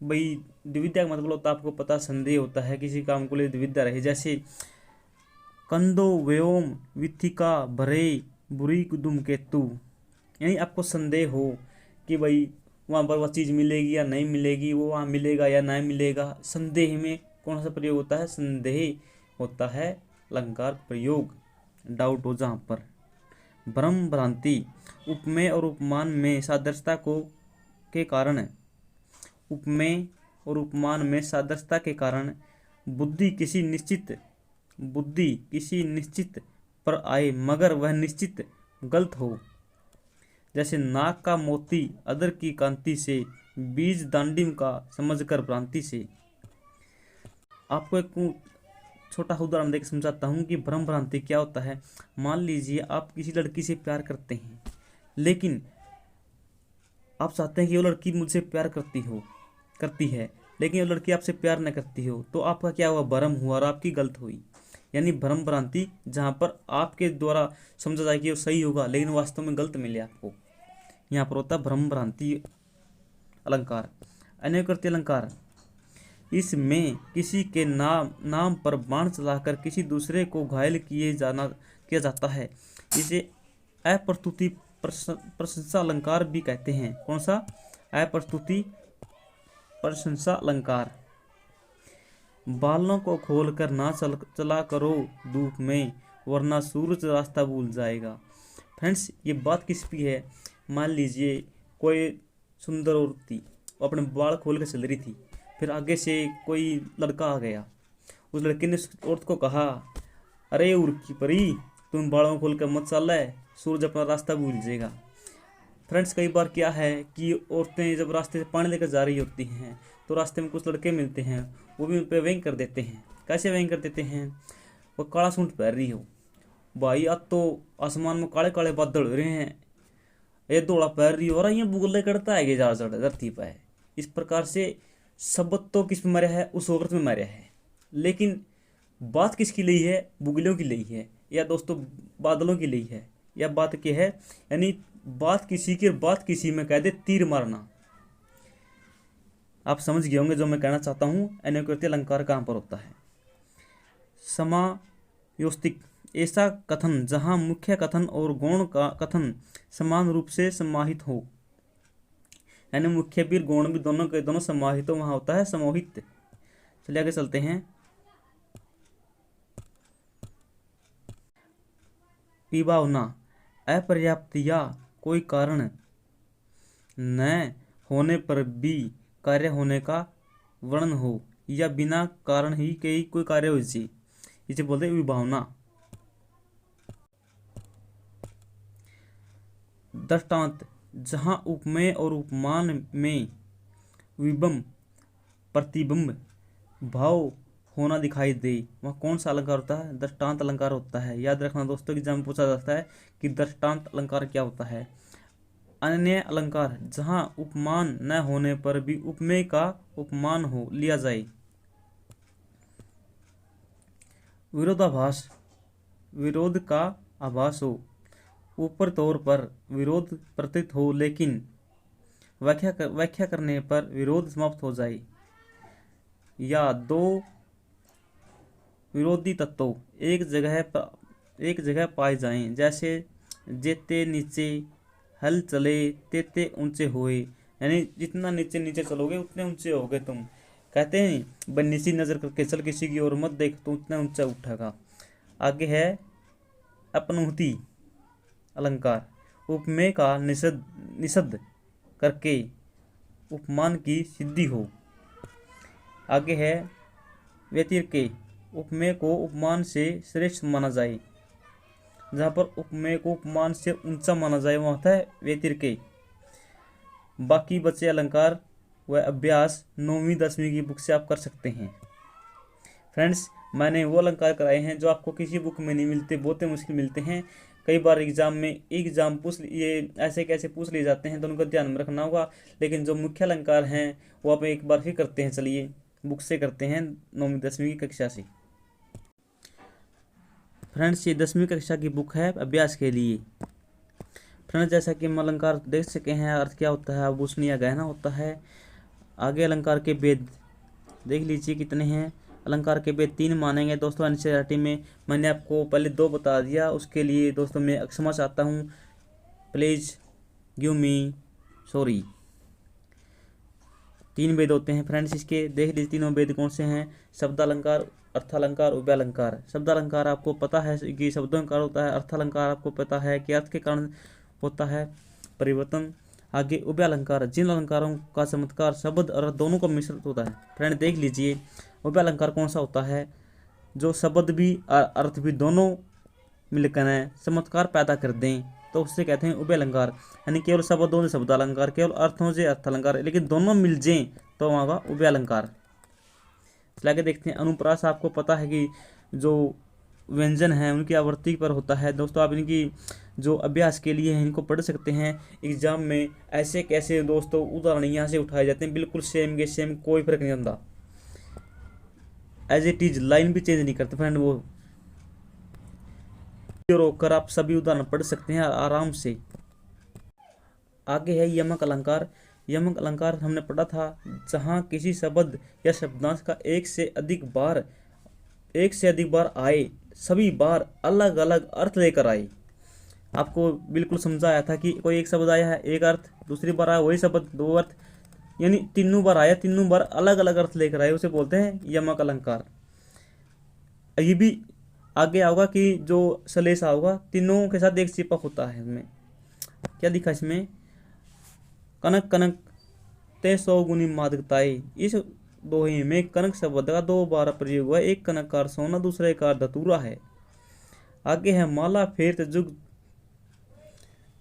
भाई द्विविधा का मतलब होता है आपको पता, संदेह होता है किसी काम को लिए द्विविधा रहे। जैसे कंदो व्योम विथिका भरे बुरी कुदुम केतु, यानी आपको संदेह हो कि भाई वहाँ पर वह चीज़ मिलेगी या नहीं मिलेगी, वो वहाँ मिलेगा या नहीं मिलेगा। संदेह में कौन सा प्रयोग होता है, संदेह होता है अलंकार प्रयोग, डाउट हो जहाँ पर। भ्रम भ्रांति, उपमेय और उपमान में सादृश्यता के कारण, उपमेय और उपमान में सादृश्यता के कारण बुद्धि किसी निश्चित पर आए मगर वह निश्चित गलत हो। जैसे नाक का मोती अदर की कांति से, बीज दांडिम का समझकर भ्रांति से। आपको एक छोटा उदाहरण देकर समझाता हूँ कि भ्रम भ्रांति क्या होता है। मान लीजिए आप किसी लड़की से प्यार करते हैं लेकिन आप चाहते हैं कि वो लड़की मुझसे प्यार करती है, लेकिन वो लड़की आपसे प्यार न करती हो तो आपका क्या हुआ, भ्रम हुआ और आपकी गलत हुई। यानी भ्रम भ्रांति, जहाँ पर आपके द्वारा समझा जाए कि वो सही होगा लेकिन वास्तव में गलत मिले आपको, यहाँ पर होता है भ्रम भ्रांति अलंकार। अन्यकृति अलंकार, इसमें किसी के नाम पर बाण चलाकर किसी दूसरे को घायल किया जाता है। इसे अप्रस्तुति प्रशंसा अलंकार भी कहते हैं। कौन सा? अप्रस्तुति प्रशंसा अलंकार। बालों को खोलकर ना चला करो धूप में, वरना सूरज रास्ता भूल जाएगा। फ्रेंड्स, ये बात किस की है? मान लीजिए कोई सुंदर औरत थी, वो अपने बाल खोल कर चल रही थी, फिर आगे से कोई लड़का आ गया। उस लड़के ने उस औरत को कहा, अरे उर्की परी, तुम बालों खोल कर मत चल है, सूरज अपना रास्ता भूल जाएगा। फ्रेंड्स, कई बार क्या है कि औरतें जब रास्ते से पानी लेकर जा रही होती हैं तो रास्ते में कुछ लड़के मिलते हैं, वो भी उन पर व्यंग कर देते हैं। कैसे व्यंग कर देते हैं? वो काला सूट पहन रही हो, भाई आज तो आसमान में काले काले बादल हो रहे हैं, ये धोला पहन रही हो और ये बुगले करता है जा धरती पर। इस प्रकार से शब्द तो किस में मरा है? उस औरत में मरा है, लेकिन बात किसकी ली है? बुगलियों की ली है, या दोस्तों बादलों की ली है, या बात क्या है? यानी बात किसी की, बात किसी में कह दे तीर मारना। आप समझ गए होंगे जो मैं कहना चाहता हूँ। अन्यकृति अलंकार कहाँ पर होता है? समायोस्तिक, ऐसा कथन जहाँ मुख्य कथन और गौण का कथन समान रूप से समाहित हो, यानी मुख्य भी गौण भी दोनों के दोनों समाहित हो, वहाँ होता है समोहित। चलिए आगे चलते हैं। विभावना, अपर्याप्त या कोई कारण न होने पर भी कार्य होने का वर्णन हो, या बिना कारण ही कोई कार्य हो जाए, इसे बोलते हैं विभावना। दृष्टांत, जहाँ उपमेय और उपमान में विबंब प्रतिबिंब भाव होना दिखाई दे, वह कौन सा अलंकार होता है? दृष्टांत अलंकार होता है। याद रखना दोस्तों, एग्जाम में पूछा जाता है कि दृष्टांत अलंकार क्या होता है। अन्य अलंकार, जहाँ उपमान न होने पर भी उपमेय का उपमान हो लिया जाए। विरोधाभास, विरोध का आभास हो, ऊपर तौर पर विरोध प्रतीत हो लेकिन व्याख्या करने पर विरोध समाप्त हो जाए, या दो विरोधी तत्व एक जगह पाए जाएं, जैसे जेते नीचे हल चले तेते ऊंचे होए, यानी जितना नीचे नीचे चलोगे उतने ऊंचे होगे तुम। कहते हैं बन्नी नजर करके चल किसी की ओर मत देख तो उतना ऊंचा उठेगा। आगे है अपनुति अलंकार, उपमेय का निषेध करके उपमान की सिद्धि हो। आगे है व्यतिरेक, उपमेय को उपमान से श्रेष्ठ माना जाए, जहाँ पर उपमेय को उपमान से ऊंचा माना जाए वहाँ होता है व्यतिरेक। बाकी बचे अलंकार व अभ्यास 9वीं 10वीं की बुक से आप कर सकते हैं। फ्रेंड्स, मैंने वो अलंकार कराए हैं जो आपको किसी बुक में नहीं मिलते, बहुत ही मुश्किल मिलते हैं। कई बार एग्जाम में ये ऐसे कैसे पूछ लिए जाते हैं तो उनको ध्यान में रखना होगा, लेकिन जो मुख्य अलंकार हैं वो आप एक बार फिर करते हैं। चलिए बुक से करते हैं 9वीं 10वीं की कक्षा से। फ्रेंड्स, ये 10वीं कक्षा की बुक है अभ्यास के लिए। फ्रेंड्स, जैसा कि हम अलंकार देख सके हैं, अर्थ क्या होता है, आभूषण या गहना होता है। आगे अलंकार के भेद देख लीजिए कितने हैं। अलंकार के भेद 3 मानेंगे दोस्तों। एनसीईआरटी में मैंने आपको पहले 2 बता दिया, उसके लिए दोस्तों मैं क्षमा चाहता हूँ, प्लीज़ गिव मी सॉरी। 3 भेद होते हैं फ्रेंड्स इसके, देख लीजिए तीनों भेद कौन से हैं। शब्दालंकार, अर्थालंकार, उभयालंकार। शब्दालंकार आपको पता है कि शब्दों का होता है। अर्थालंकार आपको पता है कि अर्थ के कारण होता है परिवर्तन। आगे उभयालंकार, जिन अलंकारों का चमत्कार शब्द और दोनों का मिश्रित होता है। फ्रेंड देख लीजिए उभयालंकार कौन सा होता है? जो शब्द भी और अर्थ भी दोनों मिलकर चमत्कार पैदा कर दें तो उससे कहते हैं उभयालंकार। यानी केवल शब्दों से शब्दालंकार, केवल अर्थों से अर्थालंकार, लेकिन दोनों मिल जाएं तो वहाँ का उभयालंकार। चला के देखते हैं। अनुप्रास आपको पता है कि जो व्यंजन है उनकी आवृत्ति पर होता है दोस्तों। आप इनकी जो अभ्यास के लिए हैं इनको पढ़ सकते हैं। एग्जाम में ऐसे कैसे दोस्तों उदाहरण यहाँ से उठाए जाते हैं, बिल्कुल सेम के सेम, कोई फर्क नहीं होता, एज इट इज, लाइन भी चेंज नहीं करते फ्रेंड। वो रोककर आप सभी उदाहरण पढ़ सकते हैं आराम से। आगे है यमक अलंकार। यमक अलंकार हमने पढ़ा था, जहाँ किसी शब्द या शब्दांश का एक से अधिक बार आए, सभी बार अलग अलग अर्थ लेकर आए। आपको बिल्कुल समझाया था कि कोई एक शब्द आया है एक अर्थ, दूसरी बार आया वही शब्द दो अर्थ, यानी तीनों बार आया, तीनों बार अलग अलग अर्थ लेकर आए, उसे बोलते हैं यमक अलंकार। ये भी आगे आओगा कि जो सलेस होगा तीनों के साथ एक चिपक होता है। इसमें क्या दिखा, इसमें कनक कनक ते 100 गुनी मादकताई। इस दोहे में कनक शब्द का 2 बार प्रयोग हुआ, एक कनक कार सोना, दूसरा कार धतूरा है। आगे है माला फेर जुग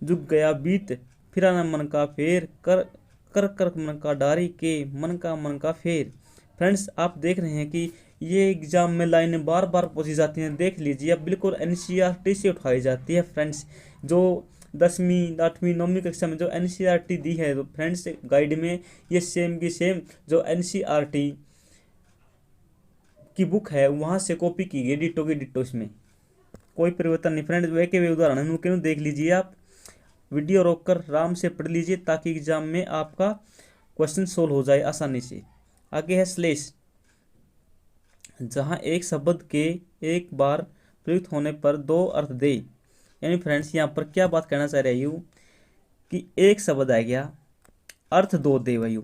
जुग गया बीत, फिरा न मन का फेर, कर कर कर मन का डारी के, मन का फेर। फ्रेंड्स आप देख रहे हैं कि ये एग्जाम में लाइनें बार बार पूछी जाती हैं, देख लीजिए, अब बिल्कुल एनसीईआरटी से उठाई जाती है फ्रेंड्स। जो 10वीं 8वीं 9वीं कक्षा में जो एनसीईआरटी दी है तो फ्रेंड्स गाइड में, ये सेम की सेम जो एनसीईआरटी की बुक है वहाँ से कॉपी की गई, डिटो की डिटो, इसमें कोई परिवर्तन नहीं फ्रेंड्स। वे के वे उदाहरण क्यों देख लीजिए, आप वीडियो रोककर आराम से पढ़ लीजिए ताकि एग्जाम में आपका क्वेश्चन सोल्व हो जाए आसानी से। आगे है श्लेष, जहाँ एक शब्द के एक बार प्रयुक्त होने पर 2 अर्थ दे। यानी फ्रेंड्स यहाँ पर क्या बात कहना चाह रही हूँ कि एक शब्द आ गया, अर्थ 2 दे वही,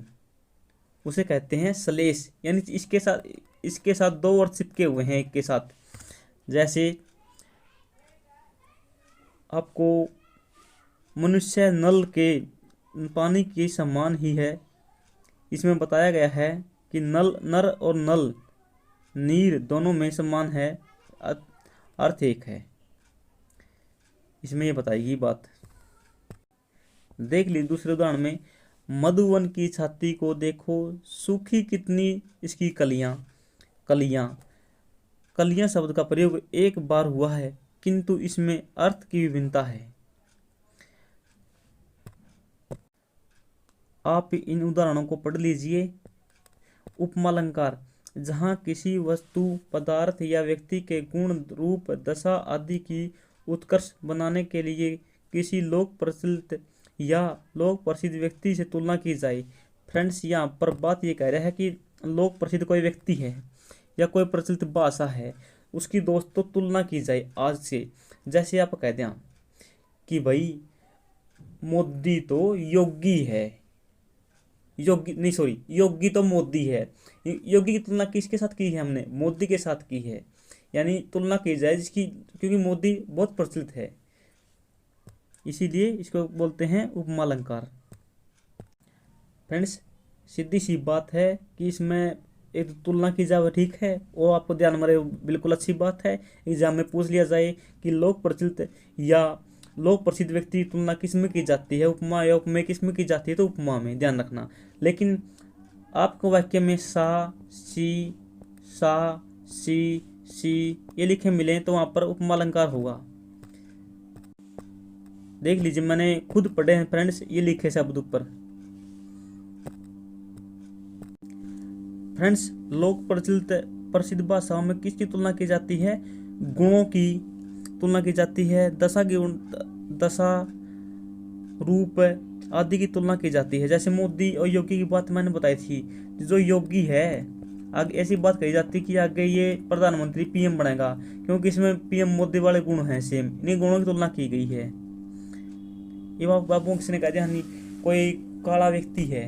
उसे कहते हैं श्लेष। यानी इसके साथ 2 अर्थ चिपके हुए हैं एक के साथ। जैसे आपको मनुष्य नल के पानी के समान ही है, इसमें बताया गया है कि नर और नल नीर दोनों में समान है, अर्थ एक है, इसमें ये बताएगी बात। देख ली दूसरे उदाहरण में, मधुवन की छाती को देखो, सूखी कितनी इसकी कलियां। कलियां शब्द का प्रयोग एक बार हुआ है, किंतु इसमें अर्थ की विभिन्नता है। आप इन उदाहरणों को पढ़ लीजिए। उपमा अलंकार, जहाँ किसी वस्तु पदार्थ या व्यक्ति के गुण रूप दशा आदि की उत्कर्ष बनाने के लिए किसी लोक प्रचलित या लोक प्रसिद्ध व्यक्ति से तुलना की जाए। फ्रेंड्स यहाँ पर बात ये कह रहा है कि लोक प्रसिद्ध कोई व्यक्ति है या कोई प्रचलित भाषा है, उसकी दोस्तों तुलना की जाए आज से। जैसे आप कह दें कि भाई मोदी तो योगी है, योगी तो मोदी है। योगी की तुलना किसके साथ की है हमने, मोदी के साथ की है, यानी तुलना की जाए जिसकी, क्योंकि मोदी बहुत प्रचलित है, इसीलिए इसको बोलते हैं उपमा अलंकार। फ्रेंड्स सीधी सी बात है कि इसमें एक तुलना की जाए ठीक है, वो आपको ध्यान में रहे, बिल्कुल अच्छी बात है। एग्जाम में पूछ लिया जाए कि लोक प्रचलित या लोक प्रसिद्ध व्यक्ति की तुलना किस में की जाती है, उपमा या उपमेय किस में की जाती है, तो उपमा में, ध्यान रखना। लेकिन आपको वाक्य में सा सी ये लिखे मिले तो वहां पर उपमा अलंकार होगा। देख लीजिए मैंने खुद पढ़े हैं फ्रेंड्स, ये लिखे शब्द ऊपर। फ्रेंड्स लोक प्रसिद्ध भाषाओं में किसकी तुलना की जाती है, गुणों की तुलना की जाती है, दशा रूप आदि की तुलना की जाती है। जैसे मोदी और योगी की बात मैंने बताई थी, जो योगी है आगे ऐसी बात कही जाती है कि आगे ये प्रधानमंत्री पीएम बनेगा, क्योंकि इसमें पीएम मोदी वाले गुण हैं सेम, इन्हीं गुणों की तुलना की गई है। ये बाबू किसी ने कह दिया कोई काला व्यक्ति है,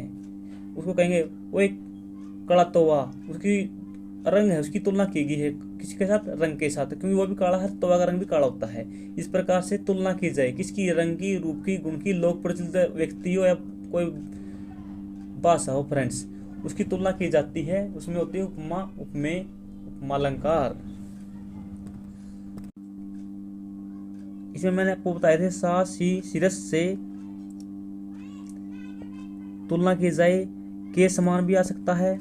उसको कहेंगे वो एक काला तोवा, उसकी रंग है, उसकी तुलना की गई है किसके साथ, रंग के साथ, क्योंकि वो भी काला है, तोवा का रंग भी काला होता है। इस प्रकार से तुलना की जाए किसकी, रंग की, रूप की, गुण की, लोक प्रचलित व्यक्ति हो या कोई भाषा हो फ्रेंड्स, उसकी तुलना की जाती है, उसमें होती है उपमा, उपमेय, उपमा अलंकार। इसमें मैंने आपको बताए थे सा सी सिरस से तुलना की जाए, के समान भी आ सकता है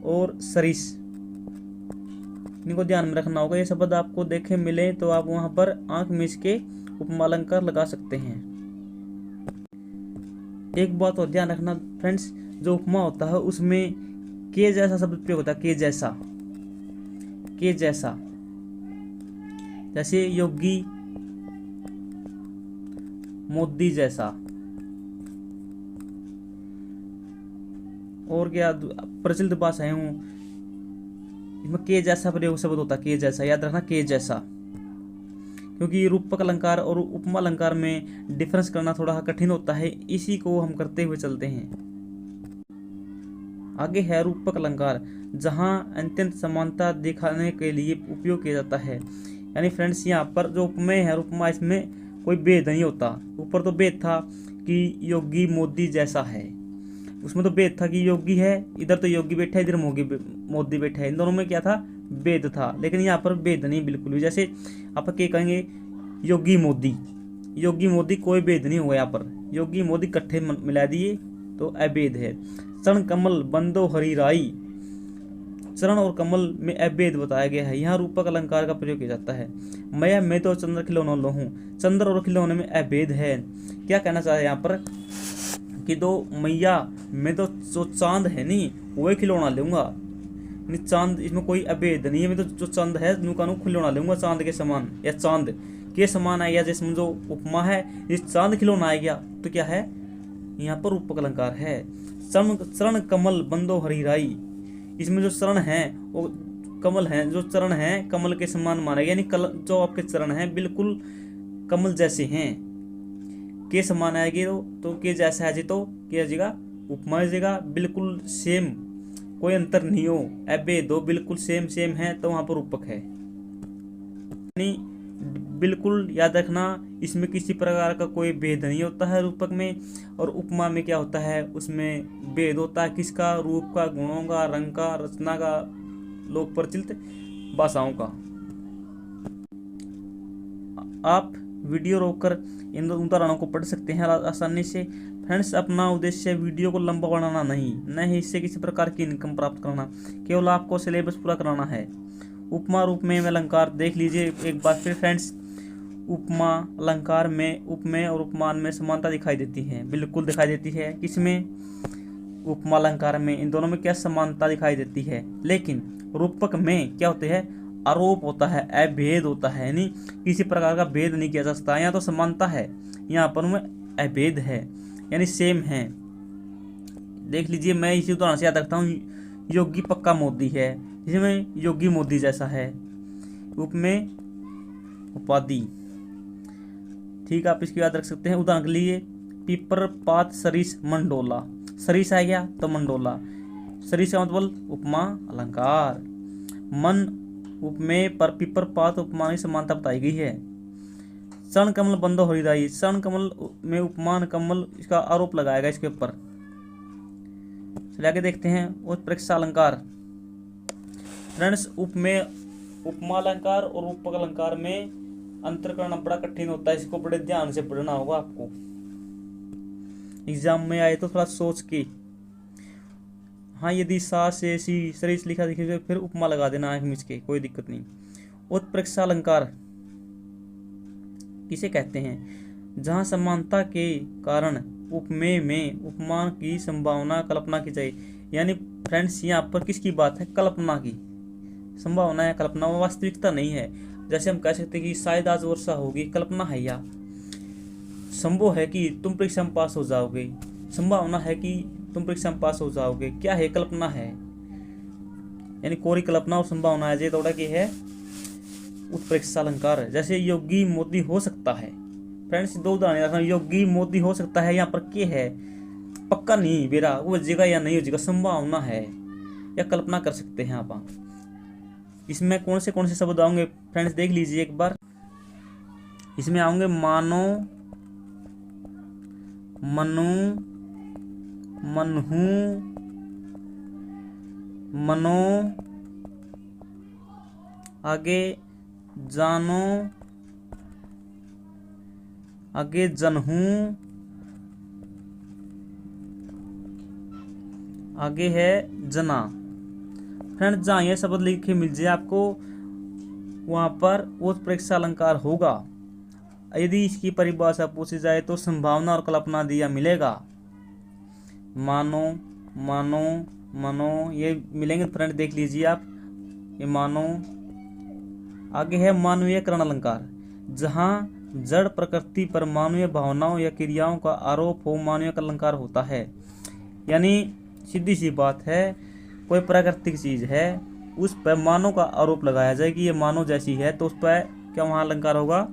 और सरिस इनको ध्यान में रखना होगा। ये शब्द आपको देखे मिले तो आप वहां पर आंख मीच के उपमा अलंकार लगा सकते हैं। एक बात और ध्यान रखना फ्रेंड्स, जो उपमा होता है उसमें के जैसा शब्द प्रयोग होता है, के जैसा, के जैसा। जैसे योगी मोदी जैसा, और क्या प्रचलित भाषाएं हूं इसमें के जैसा प्रयोग शब्द होता है, के जैसा, याद रखना के जैसा। क्योंकि रूपक अलंकार और उपमा अलंकार में डिफरेंस करना थोड़ा कठिन होता है, इसी को हम करते हुए चलते हैं। आगे है रूपक अलंकार, जहां अत्यंत समानता दिखाने के लिए उपयोग किया जाता है। यानी फ्रेंड्स यहाँ पर जो उपमेय है, उपमा, इसमें कोई भेद नहीं होता। ऊपर तो भेद था कि योगी मोदी जैसा है, उसमें तो भेद था कि योगी है, इधर तो योगी बैठा है, इधर मोदी बैठा है, इन दोनों में क्या था, भेद था। लेकिन यहाँ पर भेद नहीं बिल्कुल भी। जैसे आप क्या कहेंगे योगी मोदी, योगी मोदी कोई भेद नहीं हुआ यहाँ पर, योगी मोदी इकट्ठे मिला दिए तो अभेद है। चरण कमल बंदो हरि राई, चरण और कमल में अभेद बताया गया है, यहाँ रूपक अलंकार का प्रयोग किया जाता है। मैं तो चंद्र खिलौना लो हूँ, चंद्र और खिलौने में अभेद है। क्या कहना चाहे यहाँ पर कि दो मैया, मैं तो जो चांद है नहीं वही खिलौना लूंगा, नहीं चांद, इसमें कोई अभेद नहीं है, मैं तो जो चांद है नुका खिलौना लूंगा चांद के समान, या चांद के समान आ गया। जिसमें जो उपमा है इस चांद खिलौना आ गया तो क्या है, यहाँ पर रूपक अलंकार है। चरण कमल बंदो हरि राई, इसमें जो चरण है वो कमल है, जो चरण है कमल के समान माना गया, यानी जो आपके चरण हैं बिल्कुल कमल जैसे हैं। के समान आएगी तो के जैसा है जी, तो क्या जाएगा उपमा जाएगा, बिल्कुल सेम, कोई अंतर नहीं हो, अबे दो बिल्कुल सेम सेम है तो वहां पर रूपक है। यानी बिल्कुल याद रखना, इसमें किसी प्रकार का कोई भेद नहीं होता है रूपक में। और उपमा में क्या होता है, उसमें भेद होता है किसका, रूप का, गुणों का, रंग का, रचना का, लोक प्रचलित भाषाओं का। आप वीडियो रोककर इन उदाहरणों को पढ़ सकते हैं आसानी से। फ्रेंड्स, अपना उद्देश्य वीडियो को लंबा बनाना नहीं, न ही इससे किसी प्रकार की इनकम प्राप्त करना, केवल आपको सिलेबस पूरा कराना है। उपमा रूप में अलंकार देख लीजिए एक बार फिर फ्रेंड्स। उपमा अलंकार में उपमेय और उपमान में समानता दिखाई देती है, बिल्कुल दिखाई देती है। किसमें, उपमा अलंकार में, इन दोनों में क्या समानता दिखाई देती है। लेकिन रूपक में क्या होते हैं, आरोप होता है, अभेद होता है, यानी किसी प्रकार का भेद नहीं किया जा सकता। यहाँ तो समानता है, यहाँ पर में अभेद है, यानी सेम है। देख लीजिए, मैं इसी उदाहरण से याद रखता हूँ, योगी पक्का मोदी है, जिसमें योगी मोदी जैसा है। उपमेय उपाधि, ठीक, आप इसको याद रख सकते हैं। उदाहरण के लिए पीपर पात सरिस मंडोला, सरिस आ गया तो मंडोला, सरिस का मतलब उपमा अलंकार। मन उपमेय पर पिपर पात उपमान की समानता बताई गई है। चरण कमल बंदो हरिदाई, चरण कमल में उपमान कमल, इसका आरोप लगाएगा इसके ऊपर। चलिए आगे देखते हैं उत्प्रेक्षा अलंकार। फ्रेंड्स, उपमेय उपमा अलंकार और रूपक अलंकार में अंतर करना बड़ा कठिन होता है, इसको बड़े ध्यान से पढ़ना होगा आपको। एग्जाम में आए तो थोड़ा सोच के, हाँ यदि सा से सी सरिस लिखा दिखे फिर उपमा लगा देना आंख मीच के, कोई दिक्कत नहीं। उत्प्रेक्षा अलंकार किसे कहते हैं, जहां समानता के कारण उपमेय में उपमान की संभावना कल्पना की जाए। यानी फ्रेंड्स, यहाँ पर किसकी बात है, कल्पना की संभावना है, कल्पना, वास्तविकता नहीं है। जैसे हम कह सकते हैं कि शायद आज वर्षा होगी, कल्पना है, या संभव है कि तुम परीक्षा में पास हो जाओगे, संभावना है कि तुम परीक्षा में पास हो जाओगे, क्या है, कल्पना है। यानी कोरी कल्पना और संभावना है, जो थोड़ा की है उत्प्रेक्षा अलंकार। जैसे योगी मोदी हो सकता है, फ्रेंड्स दो उदाहरण रखना, योगी मोदी हो सकता है, यहाँ पर क्या है, पक्का नहीं बेरा वो बजेगा या नहीं हो जाएगा, संभावना है या कल्पना कर सकते हैं आप। इसमें कौन से शब्द आएंगे फ्रेंड्स, देख लीजिए एक बार। इसमें आएंगे मानो, मनु, मनहू, मनो, आगे जानो, आगे जनहू, आगे है जना। फ्रेंड्स, जहाँ ये शब्द लिखे मिल जाए आपको, वहाँ पर वो परीक्षा अलंकार होगा। यदि इसकी परिभाषा पूछी जाए तो संभावना और कल्पना दिया मिलेगा। मानो, मानो, मनो, ये मिलेंगे फ्रेंड, देख लीजिए आप, ये मानो। आगे है मानवीयकरण अलंकार, जहाँ जड़ प्रकृति पर मानवीय भावनाओं या क्रियाओं का आरोप हो, मानवीय अलंकार होता है। यानी सीधी सी बात है, कोई प्राकृतिक चीज है उस पर मानव का आरोप लगाया जाए कि ये मानव जैसी है, तो उस पर क्या वहाँ अलंकार होगा?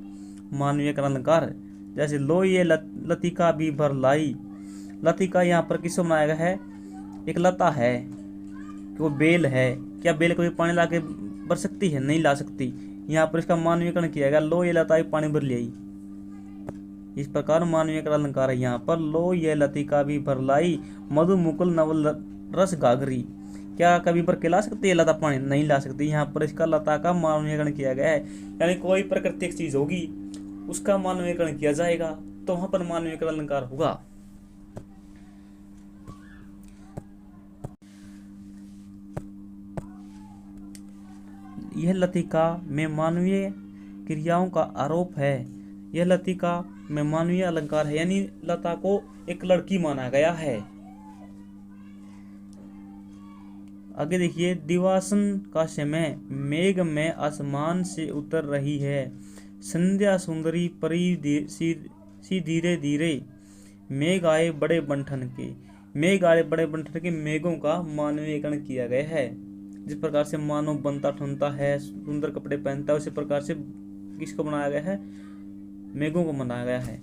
मानवीयकरण अलंकार। जैसे लो ये लतिका भी भर लाई। लतिका यहाँ पर किसको बनाया गया है? एक लता है कि वो बेल है। क्या बेल कभी पानी ला के भर सकती है? नहीं ला सकती। यहाँ पर इसका मानवीयकरण किया गया, लो ये लता पानी भर लाई। इस प्रकार मानवीयकरण अलंकार है यहाँ पर। लो ये लतिका भी भर लाई, मधु मुकुल नवल रस गागरी। क्या कभी भर के ला सकती है लता पानी? नहीं ला सकती। यहाँ पर इसका लता का मानवीयकरण किया गया है। यानी कोई प्राकृतिक चीज होगी उसका मानवीयकरण किया जाएगा, तो वहां पर मानवीयकरण अलंकार होगा। यह लतिका में मानवीय क्रियाओं का आरोप है। यह लतिका में मानवीय अलंकार है, यानी लता को एक लड़की माना गया है। आगे देखिए, दिवासन का समय, मेघ में आसमान से उतर रही है, संध्या सुंदरी परी सी धीरे धीरे, मेघ आए बड़े बंठन के। मेघ आए बड़े बंठन के, मेघों का मानवीयकरण किया गया है। जिस प्रकार से मानव बनता ठनता है, सुंदर कपड़े पहनता है, उसी प्रकार से किसको बनाया गया है? मेघों को बनाया गया है।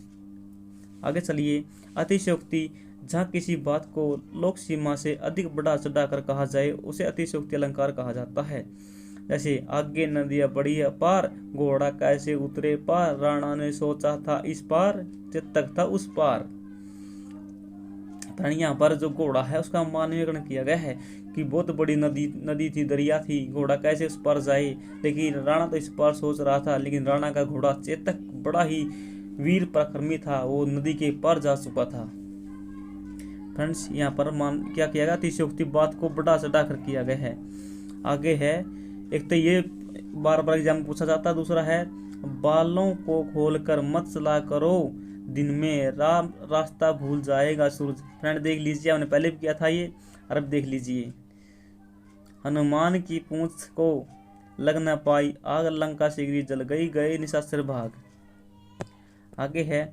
आगे चलिए, अतिशयोक्ति, जहाँ किसी बात को लोक सीमा से अधिक बढ़ा चढ़ाकर कहा जाए उसे अतिशयोक्ति अलंकार कहा जाता है। जैसे आगे नदियां बड़ी अपार, घोड़ा कैसे उतरे पार, राणा ने सोचा था इस पार, चेतक था उस पार। यहाँ पर जो घोड़ा है उसका मानवीयकरण किया गया है कि बहुत बड़ी नदी थी, दरिया थी, घोड़ा कैसे उस पार जाए। लेकिन राणा तो इस पार सोच रहा था, लेकिन राणा का घोड़ा चेतक बड़ा ही वीर पराक्रमी था, वो नदी के पार जा चुका था। फ्रेंड्स, यहाँ पर क्या किया गया? अतिशयोक्ति, बात को बढ़ा चढ़ा कर किया गया है। आगे है, एक तो ये बार बार एग्जाम में पूछा जाता है, दूसरा है बालों को खोलकर मत चला करो, दिन में रास्ता भूल जाएगा सूरज। फ्रेंड देख लीजिए, हमने पहले भी किया था ये, और अब देख लीजिए। हनुमान की पूंछ को लग न पाई आग, लंका शीघ्र जल गई, गए निशाचर भाग। आगे है,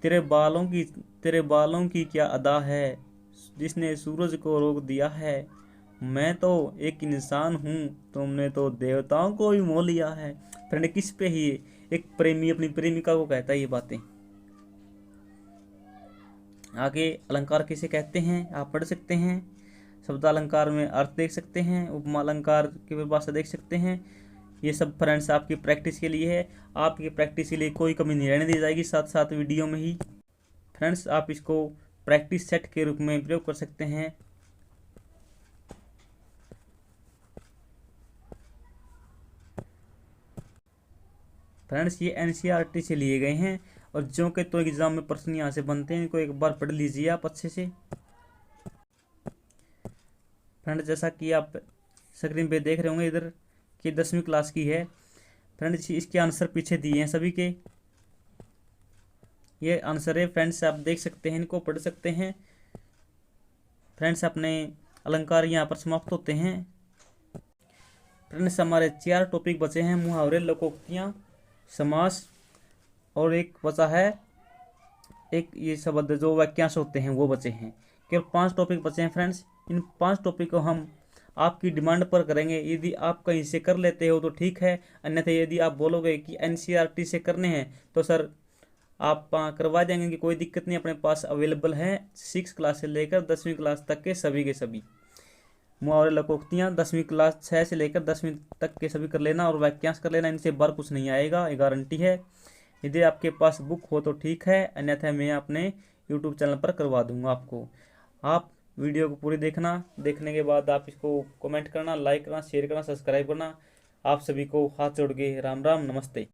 तेरे बालों की क्या अदा है, जिसने सूरज को रोक दिया है, मैं तो एक इंसान हूँ, तुमने तो देवताओं को भी मोह लिया है। फ्रेंड किस पे ही एक प्रेमी अपनी प्रेमिका को कहता है ये बातें। आगे अलंकार किसे कहते हैं आप पढ़ सकते हैं। शब्द अलंकार में अर्थ देख सकते हैं, उपमा अलंकार की परिभाषा देख सकते हैं। ये सब फ्रेंड्स आपकी प्रैक्टिस के लिए है। आपकी प्रैक्टिस के लिए कोई कमी नहीं रहने दी जाएगी, साथ साथ वीडियो में ही। फ्रेंड्स, आप इसको प्रैक्टिस सेट के रूप में प्रयोग कर सकते हैं। फ्रेंड्स, ये एनसीईआरटी से लिए गए हैं और जो कि तो एग्जाम में प्रश्न यहाँ से बनते हैं, इनको एक बार पढ़ लीजिए आप अच्छे से। फ्रेंड्स, जैसा कि आप स्क्रीन पे देख रहे होंगे इधर कि 10वीं क्लास की है। फ्रेंड्स, इसके आंसर पीछे दिए हैं सभी के, ये आंसर है। फ्रेंड्स, आप देख सकते हैं, इनको पढ़ सकते हैं। फ्रेंड्स, अपने अलंकार यहाँ पर समाप्त होते हैं। फ्रेंड्स, हमारे 4 टॉपिक बचे हैं, मुहावरे, लोकोक्तियाँ, समास, और एक बचा है एक ये शब्द जो वाक्यांश होते हैं वो बचे हैं। केवल 5 टॉपिक बचे हैं। फ्रेंड्स, इन 5 टॉपिक को हम आपकी डिमांड पर करेंगे। यदि आप कहीं से कर लेते हो तो ठीक है, अन्यथा यदि आप बोलोगे कि एनसीईआरटी से करने हैं तो सर आप करवा देंगे कि कोई दिक्कत नहीं, अपने पास अवेलेबल है 6 क्लास से लेकर 10वीं क्लास तक के सभी के सभी मुहावरे, लोकोक्तियाँ 10वीं क्लास 6 से लेकर 10वीं तक के सभी कर लेना और वाक्यांश कर लेना। इनसे बार कुछ नहीं आएगा, ये गारंटी है। यदि आपके पास बुक हो तो ठीक है, अन्यथा मैं अपने यूट्यूब चैनल पर करवा दूंगा आपको। आप वीडियो को पूरी देखना, देखने के बाद आप इसको कमेंट करना, लाइक करना, शेयर करना, सब्सक्राइब करना। आप सभी को हाथ जोड़ के राम राम, नमस्ते।